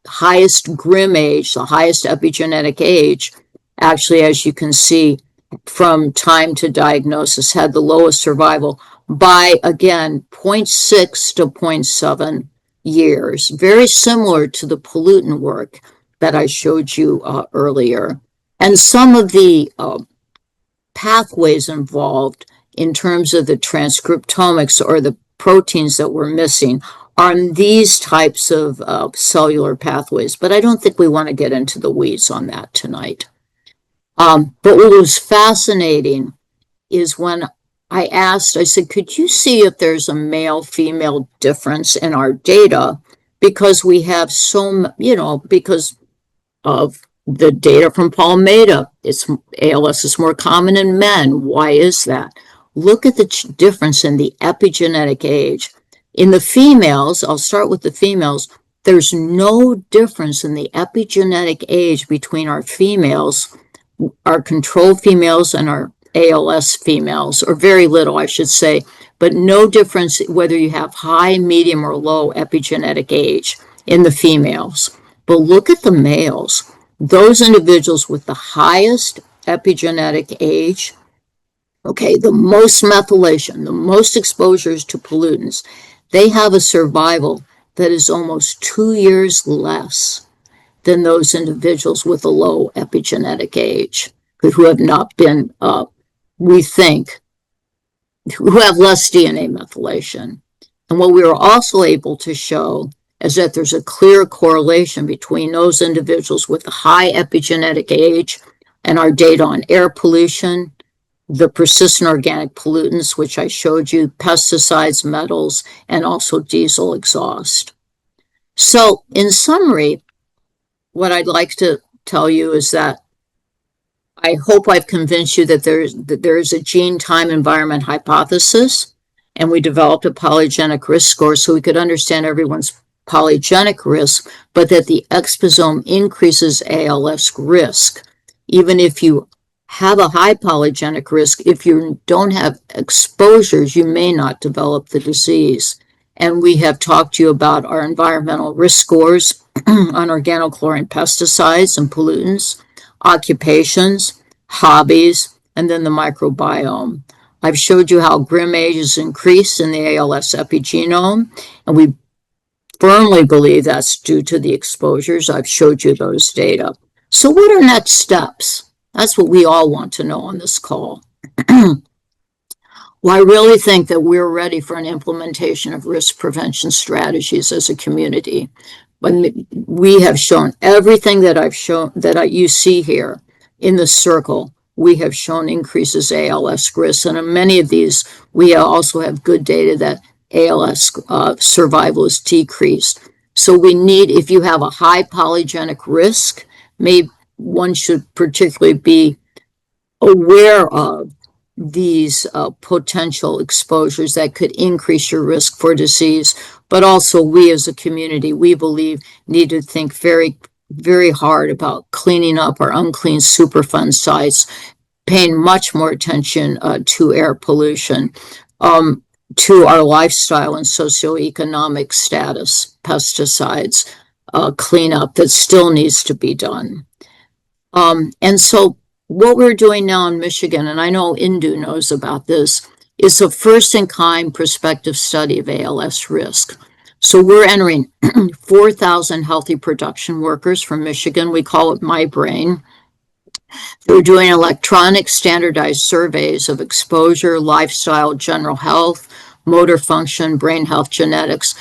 highest Grimm age, the highest epigenetic age, actually, as you can see, from time to diagnosis, had the lowest survival by, again, 0.6 to 0.7 years, very similar to the pollutant work that I showed you earlier. And some of the pathways involved in terms of the transcriptomics, or the proteins that we're missing, are these types of cellular pathways. But I don't think we want to get into the weeds on that tonight. But what was fascinating is when I said, could you see if there's a male-female difference in our data? Because we have because of the data from Palmeda. ALS is more common in men. Why is that? Look at the difference in the epigenetic age. In the females, I'll start with the females, there's no difference in the epigenetic age between our females, our control females and our ALS females, or very little, I should say, but no difference whether you have high, medium, or low epigenetic age in the females. But look at the males. Those individuals with the highest epigenetic age, okay, the most methylation, the most exposures to pollutants, they have a survival that is almost 2 years less than those individuals with a low epigenetic age who have not been, we think, who have less DNA methylation. And what we were also able to show is that there's a clear correlation between those individuals with a high epigenetic age and our data on air pollution, the persistent organic pollutants, which I showed you, pesticides, metals, and also diesel exhaust. So in summary, what I'd like to tell you is that I hope I've convinced you that there is a gene time environment hypothesis, and we developed a polygenic risk score so we could understand everyone's polygenic risk, but that the exposome increases ALS risk. Even if you have a high polygenic risk, if you don't have exposures, you may not develop the disease. And we have talked to you about our environmental risk scores on organochlorine pesticides and pollutants, occupations, hobbies, and then the microbiome. I've showed you how grim age is increased in the ALS epigenome, and we firmly believe that's due to the exposures. I've showed you those data. So what are next steps? That's what we all want to know on this call. Well, I really think that we're ready for an implementation of risk prevention strategies as a community. When we have shown everything that I've shown, you see here in the circle, we have shown increases ALS risk. And in many of these, we also have good data that ALS survival is decreased. So we need, if you have a high polygenic risk, maybe one should particularly be aware of these potential exposures that could increase your risk for disease. But also we as a community, we believe, need to think very, very hard about cleaning up our unclean Superfund sites, paying much more attention to air pollution, to our lifestyle and socioeconomic status, pesticides, cleanup that still needs to be done. And so what we're doing now in Michigan, and I know Indu knows about this, is a first-in-kind prospective study of ALS risk. So we're entering 4,000 healthy production workers from Michigan. We call it My Brain. We're doing electronic standardized surveys of exposure, lifestyle, general health, motor function, brain health, genetics,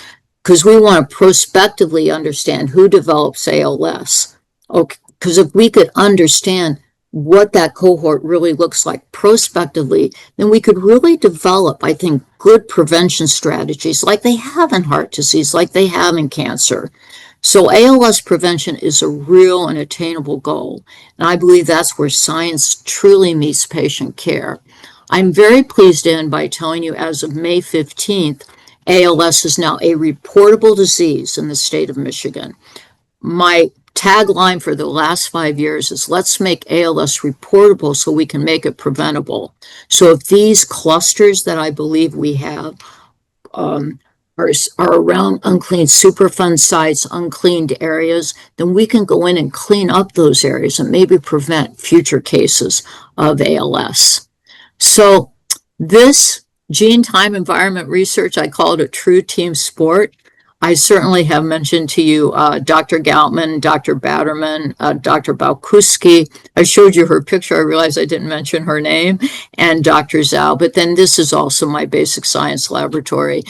because we want to prospectively understand who develops ALS. Okay, because if we could understand what that cohort really looks like prospectively, then we could really develop, I think, good prevention strategies like they have in heart disease, like they have in cancer. So ALS prevention is a real and attainable goal. And I believe that's where science truly meets patient care. I'm very pleased to end by telling you as of May 15th, ALS is now a reportable disease in the state of Michigan. My tagline for the last 5 years is let's make ALS reportable so we can make it preventable. So if these clusters that I believe we have are around unclean Superfund sites, uncleaned areas, then we can go in and clean up those areas and maybe prevent future cases of ALS. So this gene time environment research, I call it a true team sport. I certainly have mentioned to you Dr. Goutman, Dr. Batterman, Dr. Balkuski. I showed you her picture. I realized I didn't mention her name, and Dr. Zhao. But then this is also my basic science laboratory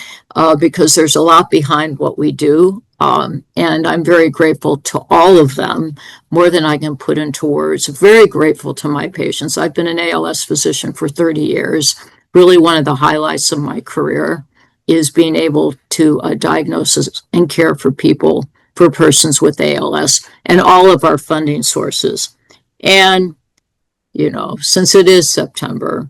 because there's a lot behind what we do. And I'm very grateful to all of them, more than I can put into words. Very grateful to my patients. I've been an ALS physician for 30 years. Really one of the highlights of my career is being able to diagnose and care for people for persons with ALS and all of our funding sources. And, since it is September,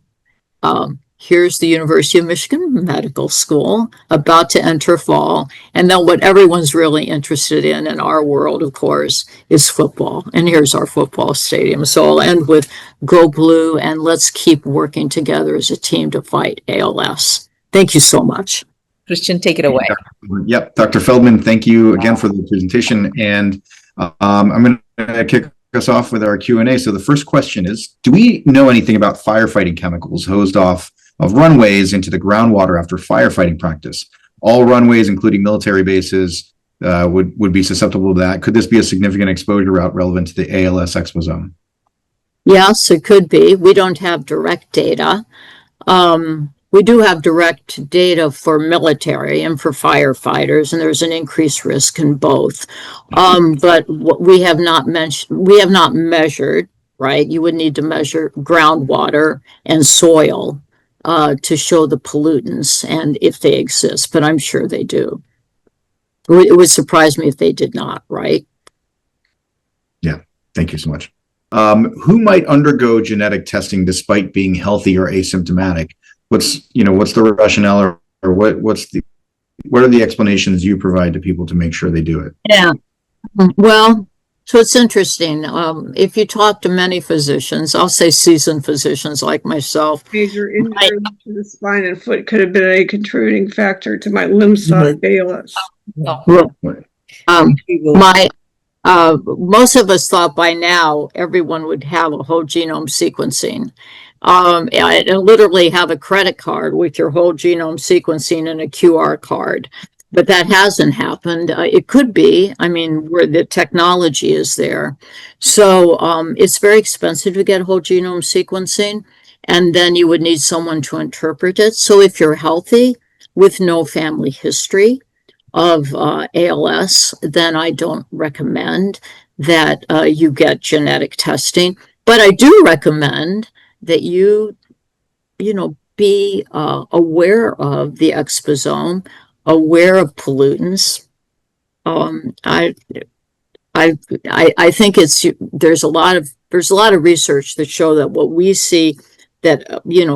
here's the University of Michigan Medical School about to enter fall. And then what everyone's really interested in our world, of course, is football. And here's our football stadium. So I'll end with go blue, and let's keep working together as a team to fight ALS. Thank you so much. Christian, take it away. Yep, Dr. Feldman, thank you again for the presentation. And I'm going to kick us off with our Q&A. So the first question is, do we know anything about firefighting chemicals hosed off of runways into the groundwater after firefighting practice? All runways, including military bases, would be susceptible to that. Could this be a significant exposure route relevant to the ALS exposome? Yes, it could be. We don't have direct data. We do have direct data for military and for firefighters, and there's an increased risk in both. But what we have not measured, right? You would need to measure groundwater and soil to show the pollutants and if they exist, but I'm sure they do. It would surprise me if they did not, right? Yeah, thank you so much. Who might undergo genetic testing despite being healthy or asymptomatic? What's the rationale, or what are the explanations you provide to people to make sure they do it? Yeah. Well, so it's interesting. If you talk to many physicians, I'll say seasoned physicians like myself. Major injury to the spine and foot could have been a contributing factor to my limb side ALS. Most of us thought by now everyone would have a whole genome sequencing. And literally have a credit card with your whole genome sequencing and a QR card. But that hasn't happened. It could be, where the technology is there. So it's very expensive to get whole genome sequencing, and then you would need someone to interpret it. So if you're healthy with no family history of ALS, then I don't recommend that you get genetic testing. But I do recommend that you be aware of the exposome, aware of pollutants. I think there's a lot of research that show that what we see that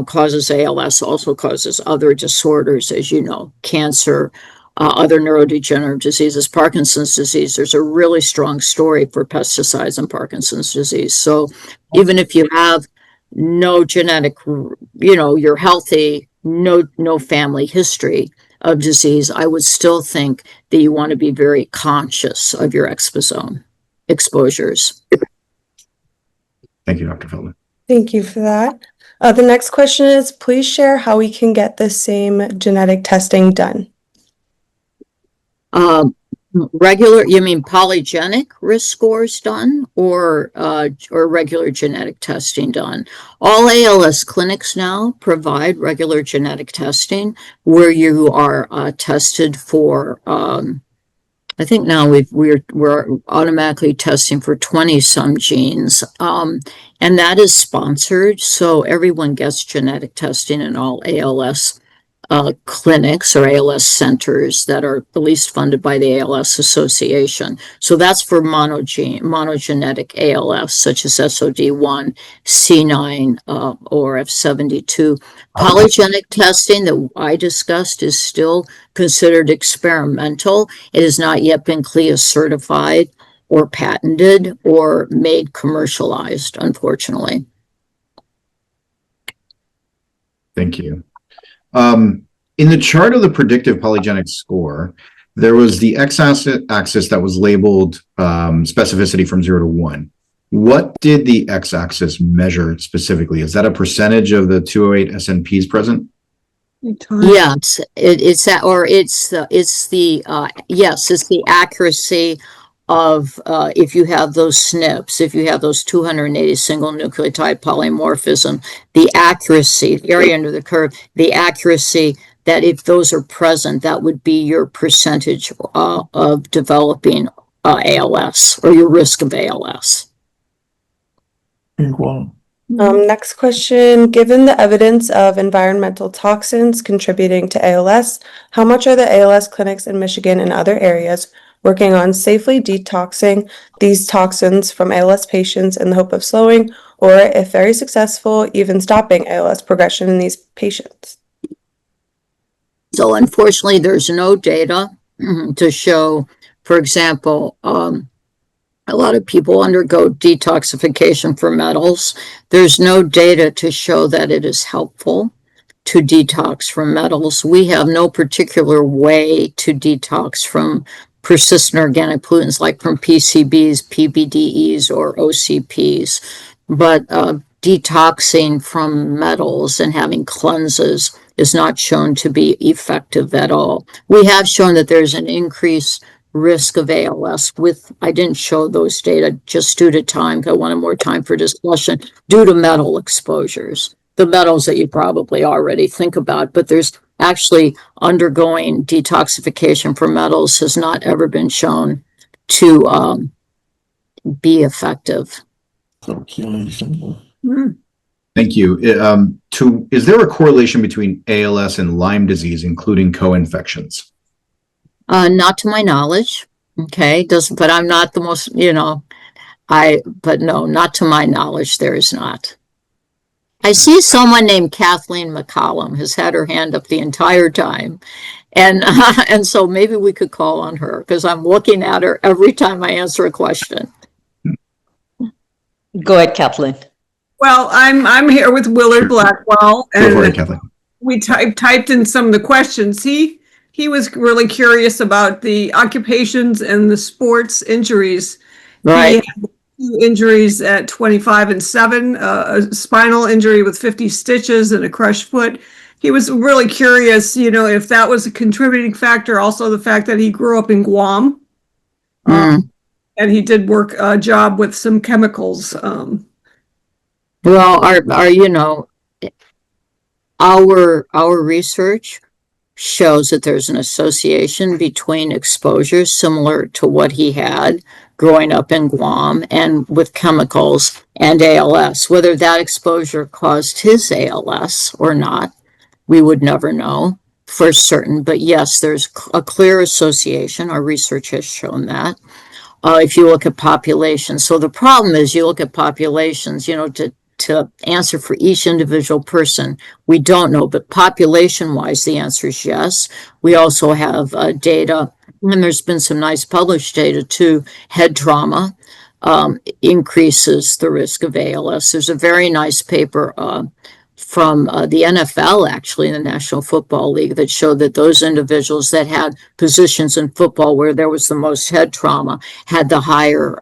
causes ALS also causes other disorders, as cancer, other neurodegenerative diseases, Parkinson's disease. There's a really strong story for pesticides and Parkinson's disease. So even if you have no genetic, you're healthy, no family history of disease, I would still think that you want to be very conscious of your exposome exposures. Thank you, Dr. Feldman. Thank you for that. The next question is, please share how we can get the same genetic testing done. Regular, you mean polygenic risk scores done, or regular genetic testing done? All ALS clinics now provide regular genetic testing where you are tested for. I think now we're automatically testing for 20 some genes, and that is sponsored, so everyone gets genetic testing in all ALS clinics or ALS centers that are at least funded by the ALS Association. So that's for monogenetic ALS, such as SOD1, C9, or F72. Polygenic testing that I discussed is still considered experimental. It has not yet been CLIA certified or patented or made commercialized, unfortunately. Thank you. In the chart of the predictive polygenic score, there was the x-axis that was labeled specificity from 0 to 1. What did the x-axis measure specifically? Is that a percentage of the 208 SNPs present? Yes, it's the accuracy of if you have those SNPs, if you have those 280 single nucleotide polymorphism, the accuracy, the area under the curve, the accuracy that if those are present, that would be your percentage of developing ALS or your risk of ALS. Next question, given the evidence of environmental toxins contributing to ALS, how much are the ALS clinics in Michigan and other areas working on safely detoxing these toxins from ALS patients in the hope of slowing, or if very successful, even stopping ALS progression in these patients? So unfortunately, there's no data to show, for example, a lot of people undergo detoxification for metals. There's no data to show that it is helpful to detox from metals. We have no particular way to detox from persistent organic pollutants like from PCBs, PBDEs, or OCPs. But detoxing from metals and having cleanses is not shown to be effective at all. We have shown that there's an increased risk of ALS I didn't show those data just due to time, because I wanted more time for discussion, due to metal exposures. The metals that you probably already think about, but there's actually undergoing detoxification for metals has not ever been shown to be effective. Thank you. Is there a correlation between ALS and Lyme disease, including co-infections? Not to my knowledge. Okay, but I'm not the most, but no, not to my knowledge, there is not. I see someone named Kathleen McCollum has had her hand up the entire time. And so maybe we could call on her, because I'm looking at her every time I answer a question. Go ahead, Kathleen. Well, I'm here with Willard Blackwell, Go for it, and Kathleen. we typed in some of the questions. He was really curious about the occupations and the sports injuries. Right. He had 2 injuries at 25 and 7, a spinal injury with 50 stitches and a crushed foot. He was really curious, if that was a contributing factor. Also, the fact that he grew up in Guam, and he did work a job with some chemicals. Well, our research shows that there's an association between exposures similar to what he had growing up in Guam and with chemicals and ALS. Whether that exposure caused his ALS or not, we would never know for certain. But yes, there's a clear association. Our research has shown that. If you look at populations. So the problem is you look at populations, to answer for each individual person, we don't know, but population-wise, the answer is yes. We also have data, and there's been some nice published data too. Head trauma increases the risk of ALS. There's a very nice paper from the NFL, actually, in the National Football League, that showed that those individuals that had positions in football where there was the most head trauma had the higher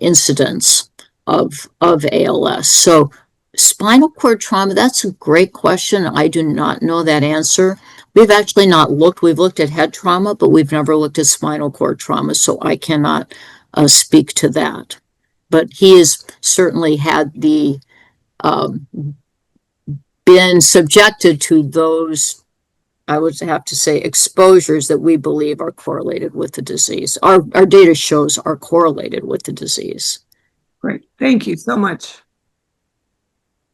incidence of ALS. So spinal cord trauma, that's a great question. I do not know that answer. We've actually not looked. We've looked at head trauma, but we've never looked at spinal cord trauma, so I cannot speak to that. But he has certainly had been subjected to those, I would have to say, exposures that we believe are correlated with the disease. Our data shows are correlated with the disease. Great. Thank you so much.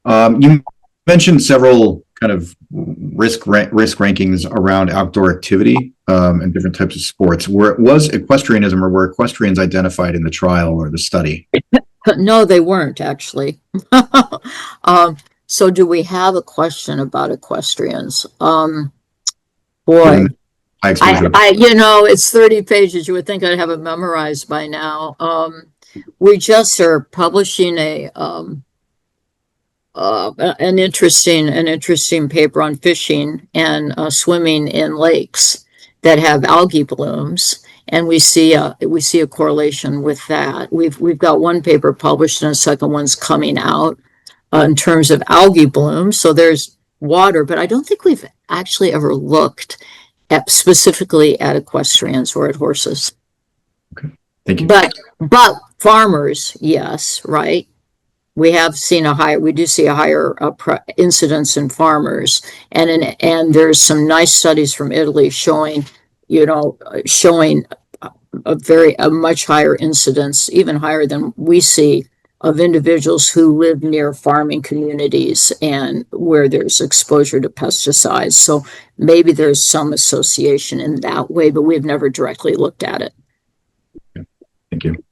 You mentioned several kind of risk rankings around outdoor activity and different types of sports. Was equestrianism, or were equestrians identified in the trial or the study? No, they weren't actually. So do we have a question about equestrians? Boy, it's 30 pages. You would think I'd have it memorized by now. We just are publishing an interesting paper on fishing and swimming in lakes that have algae blooms, and we see a correlation with that. We've got one paper published and a second one's coming out in terms of algae blooms. So there's water, but I don't think we've actually ever looked at specifically at equestrians or at horses. Okay, thank you. But farmers, yes, right? We do see a higher incidence in farmers, and there's some nice studies from Italy showing a much higher incidence, even higher than we see individuals who live near farming communities and where there's exposure to pesticides. So maybe there's some association in that way, but we've never directly looked at it. Thank you.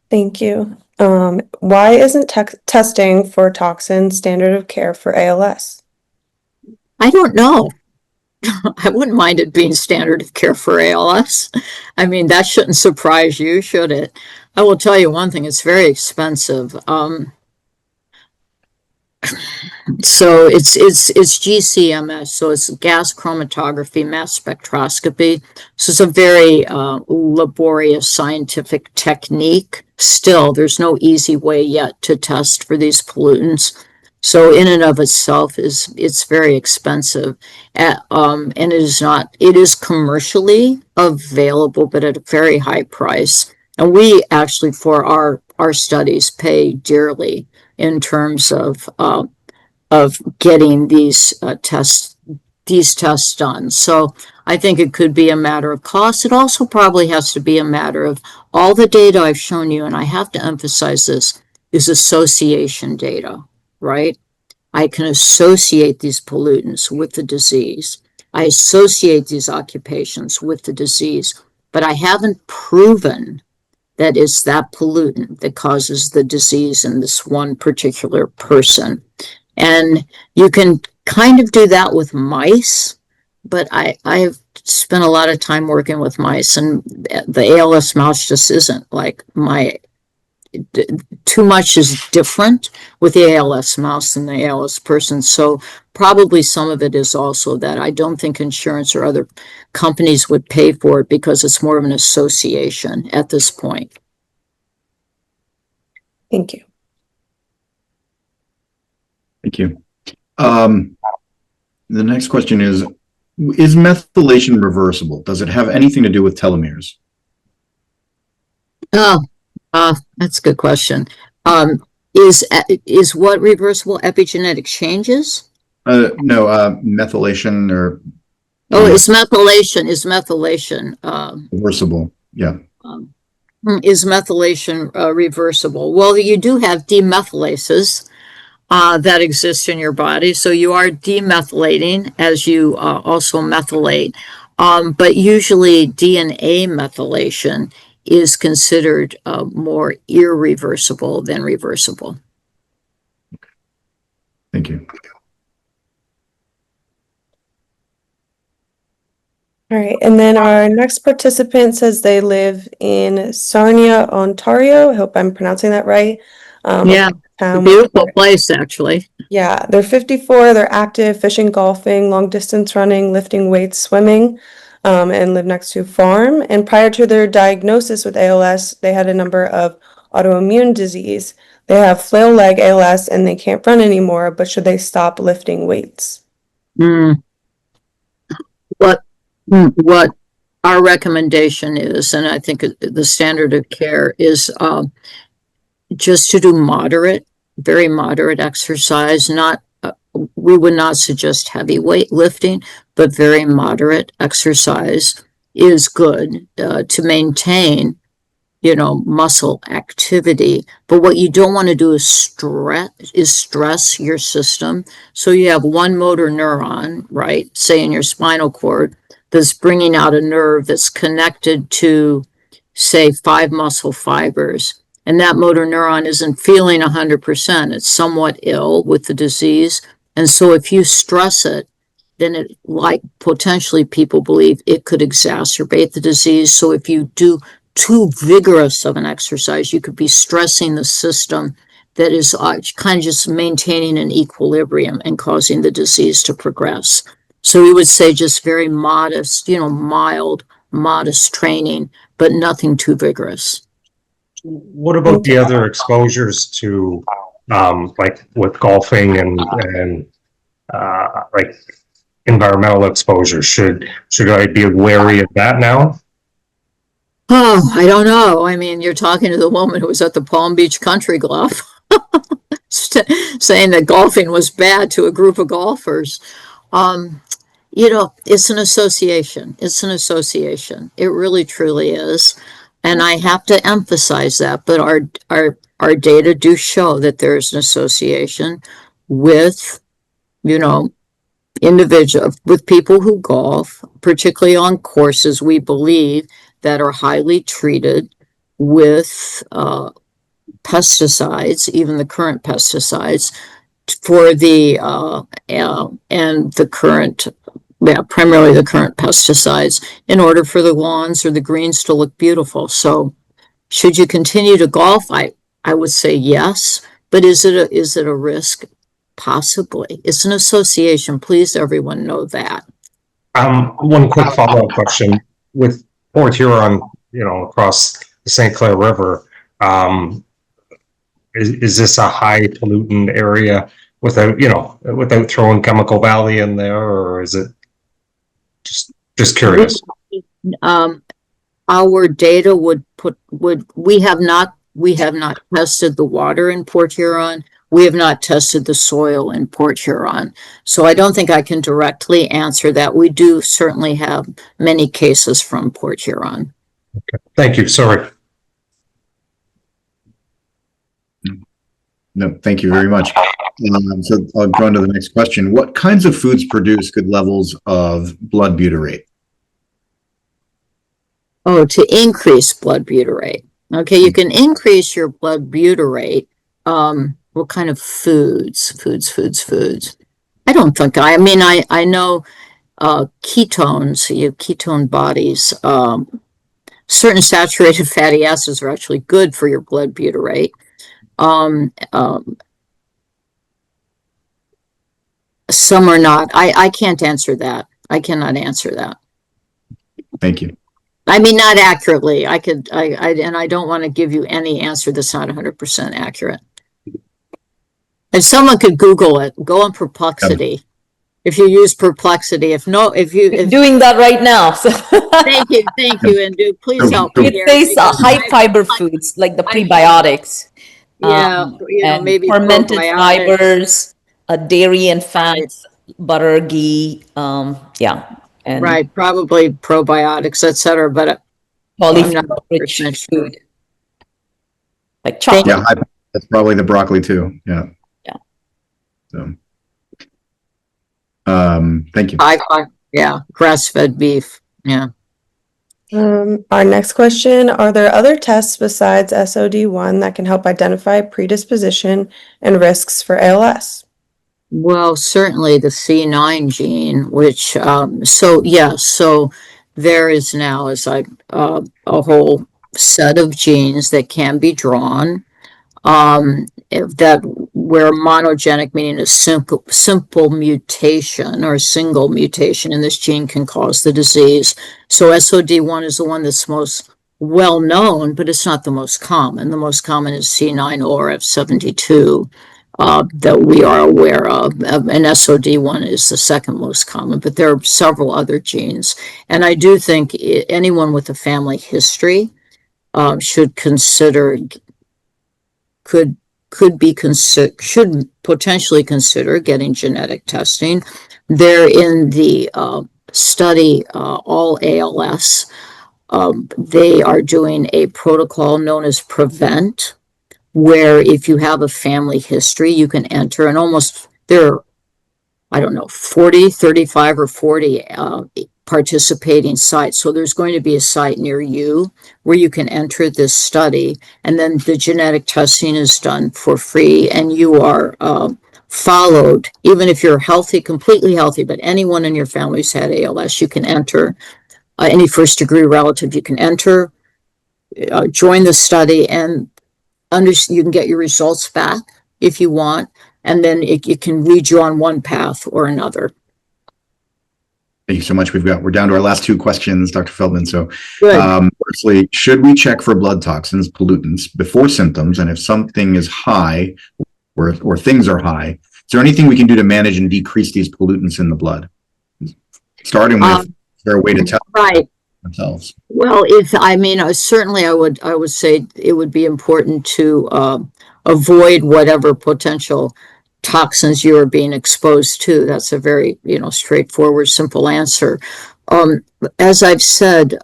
Thank you. Why isn't testing for toxins standard of care for ALS? I don't know. I wouldn't mind it being standard of care for ALS. I mean, that shouldn't surprise you, should it? I will tell you one thing, it's very expensive. So it's GCMS, so it's gas chromatography, mass spectroscopy. So it's a very laborious scientific technique. Still, there's no easy way yet to test for these pollutants. So in and of itself it's very expensive. And it is commercially available, but at a very high price. And we actually, for our studies, pay dearly in terms of getting these tests done. So I think it could be a matter of cost. It also probably has to be a matter of all the data I've shown you, and I have to emphasize this, is association data, right? I can associate these pollutants with the disease. I associate these occupations with the disease, but I haven't proven that it's that pollutant that causes the disease in this one particular person. And you can kind of do that with mice, but I've spent a lot of time working with mice, and the ALS mouse just isn't like too much is different with the ALS mouse than the ALS person. So probably some of it is also that I don't think insurance or other companies would pay for it because it's more of an association at this point. Thank you. Thank you. The next question is methylation reversible? Does it have anything to do with telomeres? That's a good question. Is what reversible? Epigenetic changes? No, methylation or. Is methylation reversible? Yeah. Is methylation reversible? Well, you do have demethylases that exist in your body. So you are demethylating as you also methylate. But usually DNA methylation is considered more irreversible than reversible. Thank you. All right, and then our next participant says they live in Sarnia, Ontario. I hope I'm pronouncing that right. Yeah, a beautiful place, actually. Yeah, they're 54, they're active, fishing, golfing, long distance running, lifting weights, swimming, and live next to a farm. And prior to their diagnosis with ALS, they had a number of autoimmune disease. They have flail leg ALS and they can't run anymore, but should they stop lifting weights? What our recommendation is, and I think the standard of care is just to do very moderate exercise. We would not suggest heavy weight lifting, but very moderate exercise is good to maintain, muscle activity. But what you don't want to do is stress your system. So you have one motor neuron, right, say in your spinal cord, that's bringing out a nerve that's connected to, say, 5 muscle fibers. And that motor neuron isn't feeling 100%. It's somewhat ill with the disease. And so if you stress it, then it, like potentially people believe, it could exacerbate the disease. So if you do too vigorous of an exercise, you could be stressing the system that is kind of just maintaining an equilibrium and causing the disease to progress. So we would say just very modest, mild, modest training, but nothing too vigorous. What about the other exposures to, like with golfing and like environmental exposure? Should I be wary of that now? Oh, I don't know. I mean, you're talking to the woman who was at the Palm Beach Country Club saying that golfing was bad to a group of golfers. It's an association. It's an association. It really, truly is. And I have to emphasize that, but our data do show that there's an association with, with people who golf, particularly on courses we believe that are highly treated with pesticides, even the current pesticides, for the and the current, primarily the current pesticides, in order for the lawns or the greens to look beautiful. So, should you continue to golf? I would say yes, but is it a risk? Possibly. It's an association. Please, everyone know that. One quick follow-up question with Port Huron, across the St. Clair River. Is this a high pollutant area without throwing Chemical Valley in there, or is it just curious? Our data we have not tested the water in Port Huron. We have not tested the soil in Port Huron. So I don't think I can directly answer that. We do certainly have many cases from Port Huron. Okay. Thank you. Sorry. No, thank you very much. So I'll go on to the next question. What kinds of foods produce good levels of blood butyrate? Oh, to increase blood butyrate. Okay, you can increase your blood butyrate. What kind of foods? I don't think I know ketones, you have ketone bodies. Certain saturated fatty acids are actually good for your blood butyrate. Some are not. I can't answer that. I cannot answer that. Thank you. Not accurately. I don't want to give you any answer that's not 100% accurate. And someone could Google it. Go on Perplexity. If you use Perplexity, if Doing that right now. So thank you, and please help me. it says high fiber foods like the prebiotics. And maybe fermented probiotics. fibers, dairy and fats, butter, ghee, and Right, probably probiotics, etc. But polyphenol-rich food, like chocolate. Yeah, that's probably the broccoli too. Yeah. So, thank you. Grass-fed beef. Yeah. Our next question, are there other tests besides SOD1 that can help identify predisposition and risks for ALS? Well, certainly the C9 gene, which, so there is now a whole set of genes that can be drawn, where monogenic, meaning a simple mutation or a single mutation in this gene, can cause the disease. So SOD1 is the one that's most well known, but it's not the most common. The most common is C9orf72 that we are aware of, and SOD1 is the second most common, but there are several other genes. And I do think anyone with a family history should potentially consider getting genetic testing. They're in the study All ALS. They are doing a protocol known as Prevent, where if you have a family history, you can enter, and there are 35 or 40 participating sites. So there's going to be a site near you where you can enter this study, and then the genetic testing is done for free, and you are followed, even if you're healthy, completely healthy, but anyone in your family's had ALS, you can enter. Any first degree relative, you can enter, join the study, and you can get your results back if you want, and then it can lead you on one path or another. Thank you so much. We're down to our last two questions, Dr. Feldman. So, firstly, should we check for blood toxins, pollutants, before symptoms? And if something is high or things are high, is there anything we can do to manage and decrease these pollutants in the blood? Starting with, is there a way to tell themselves? Well, certainly I would say it would be important to avoid whatever potential toxins you are being exposed to. That's a very, straightforward, simple answer. As I've said,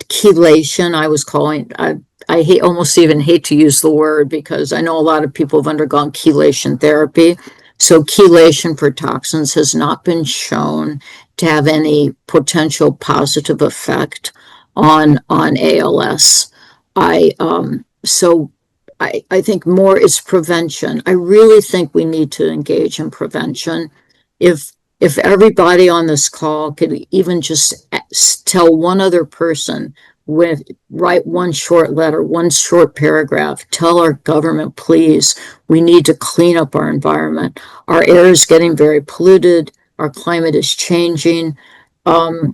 chelation, I was calling, I hate, almost even hate to use the word because I know a lot of people have undergone chelation therapy. So chelation for toxins has not been shown to have any potential positive effect on ALS. So I think more is prevention. I really think we need to engage in prevention. If everybody on this call could even just tell one other person, write one short letter, one short paragraph, tell our government, please, we need to clean up our environment. Our air is getting very polluted. Our climate is changing. The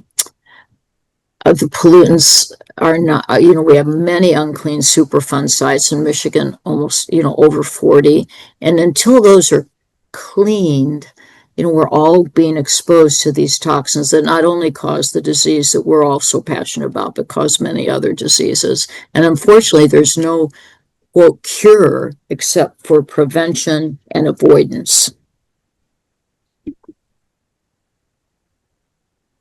pollutants are not, we have many unclean Superfund sites in Michigan, almost, over 40. And until those are cleaned, we're all being exposed to these toxins that not only cause the disease that we're all so passionate about, but cause many other diseases. And unfortunately, there's no, quote, cure except for prevention and avoidance.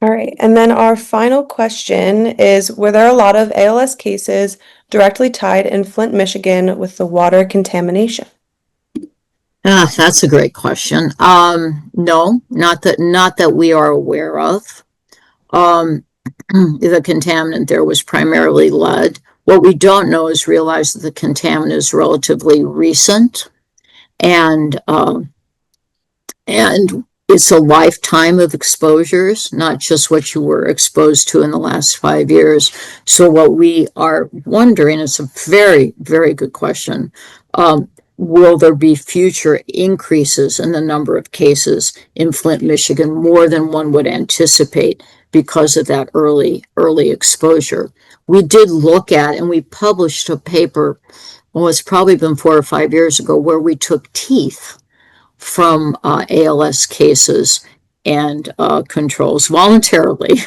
All right. And then our final question is, were there a lot of ALS cases directly tied in Flint, Michigan with the water contamination? That's a great question. No, not that we are aware of. The contaminant there was primarily lead. What we don't know is realize that the contaminant is relatively recent, and it's a lifetime of exposures, not just what you were exposed to in the last 5 years. So what we are wondering, is a very, very good question. Will there be future increases in the number of cases in Flint, Michigan, more than one would anticipate because of that early exposure? We did look at, and we published a paper, well, it's probably been 4 or 5 years ago, where we took teeth from ALS cases and controls voluntarily.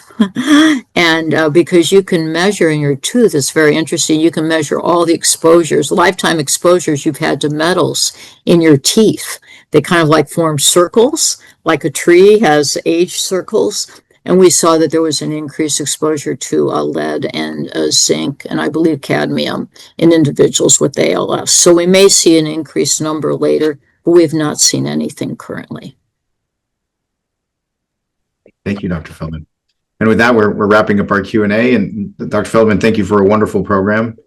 And because you can measure in your tooth, it's very interesting, you can measure all the exposures, lifetime exposures you've had to metals in your teeth. They kind of like form circles, like a tree has age circles. And we saw that there was an increased exposure to lead and zinc, and I believe cadmium in individuals with ALS. So we may see an increased number later, but we have not seen anything currently. Thank you, Dr. Feldman. And with that, we're wrapping up our Q&A. And Dr. Feldman, thank you for a wonderful program,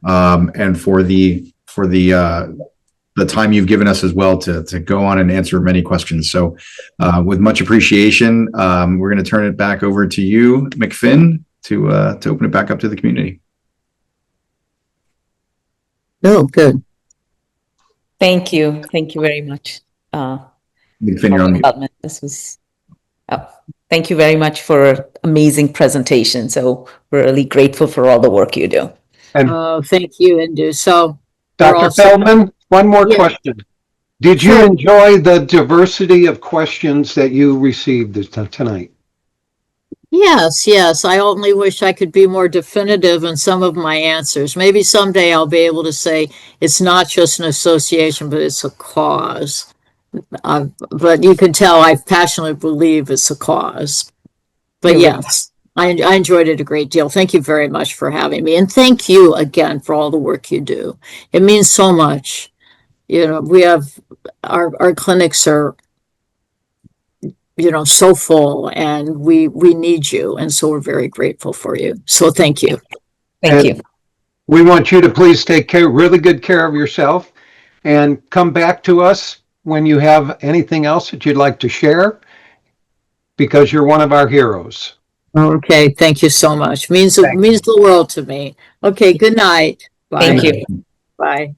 and for the time you've given us as well to go on and answer many questions. So with much appreciation, we're going to turn it back over to you, McFinn, to open it back up to the community. Oh, good. Thank you. Thank you very much. McFinn, you're on mute. This was, thank you very much for an amazing presentation. So we're really grateful for all the work you do. And Thank you, Indu. So, Dr. Feldman, one more question. Did you enjoy the diversity of questions that you received tonight? Yes. I only wish I could be more definitive in some of my answers. Maybe someday I'll be able to say it's not just an association, but it's a cause. But you can tell I passionately believe it's a cause. But yes, I enjoyed it a great deal. Thank you very much for having me. And thank you again for all the work you do. It means so much. We have our clinics are, so full, and we need you. And so we're very grateful for you. So thank you. Thank you. We want you to please take really good care of yourself, and come back to us when you have anything else that you'd like to share, because you're one of our heroes. Okay. Thank you so much. Means the world to me. Okay. Good night. Bye. Thank you. Bye.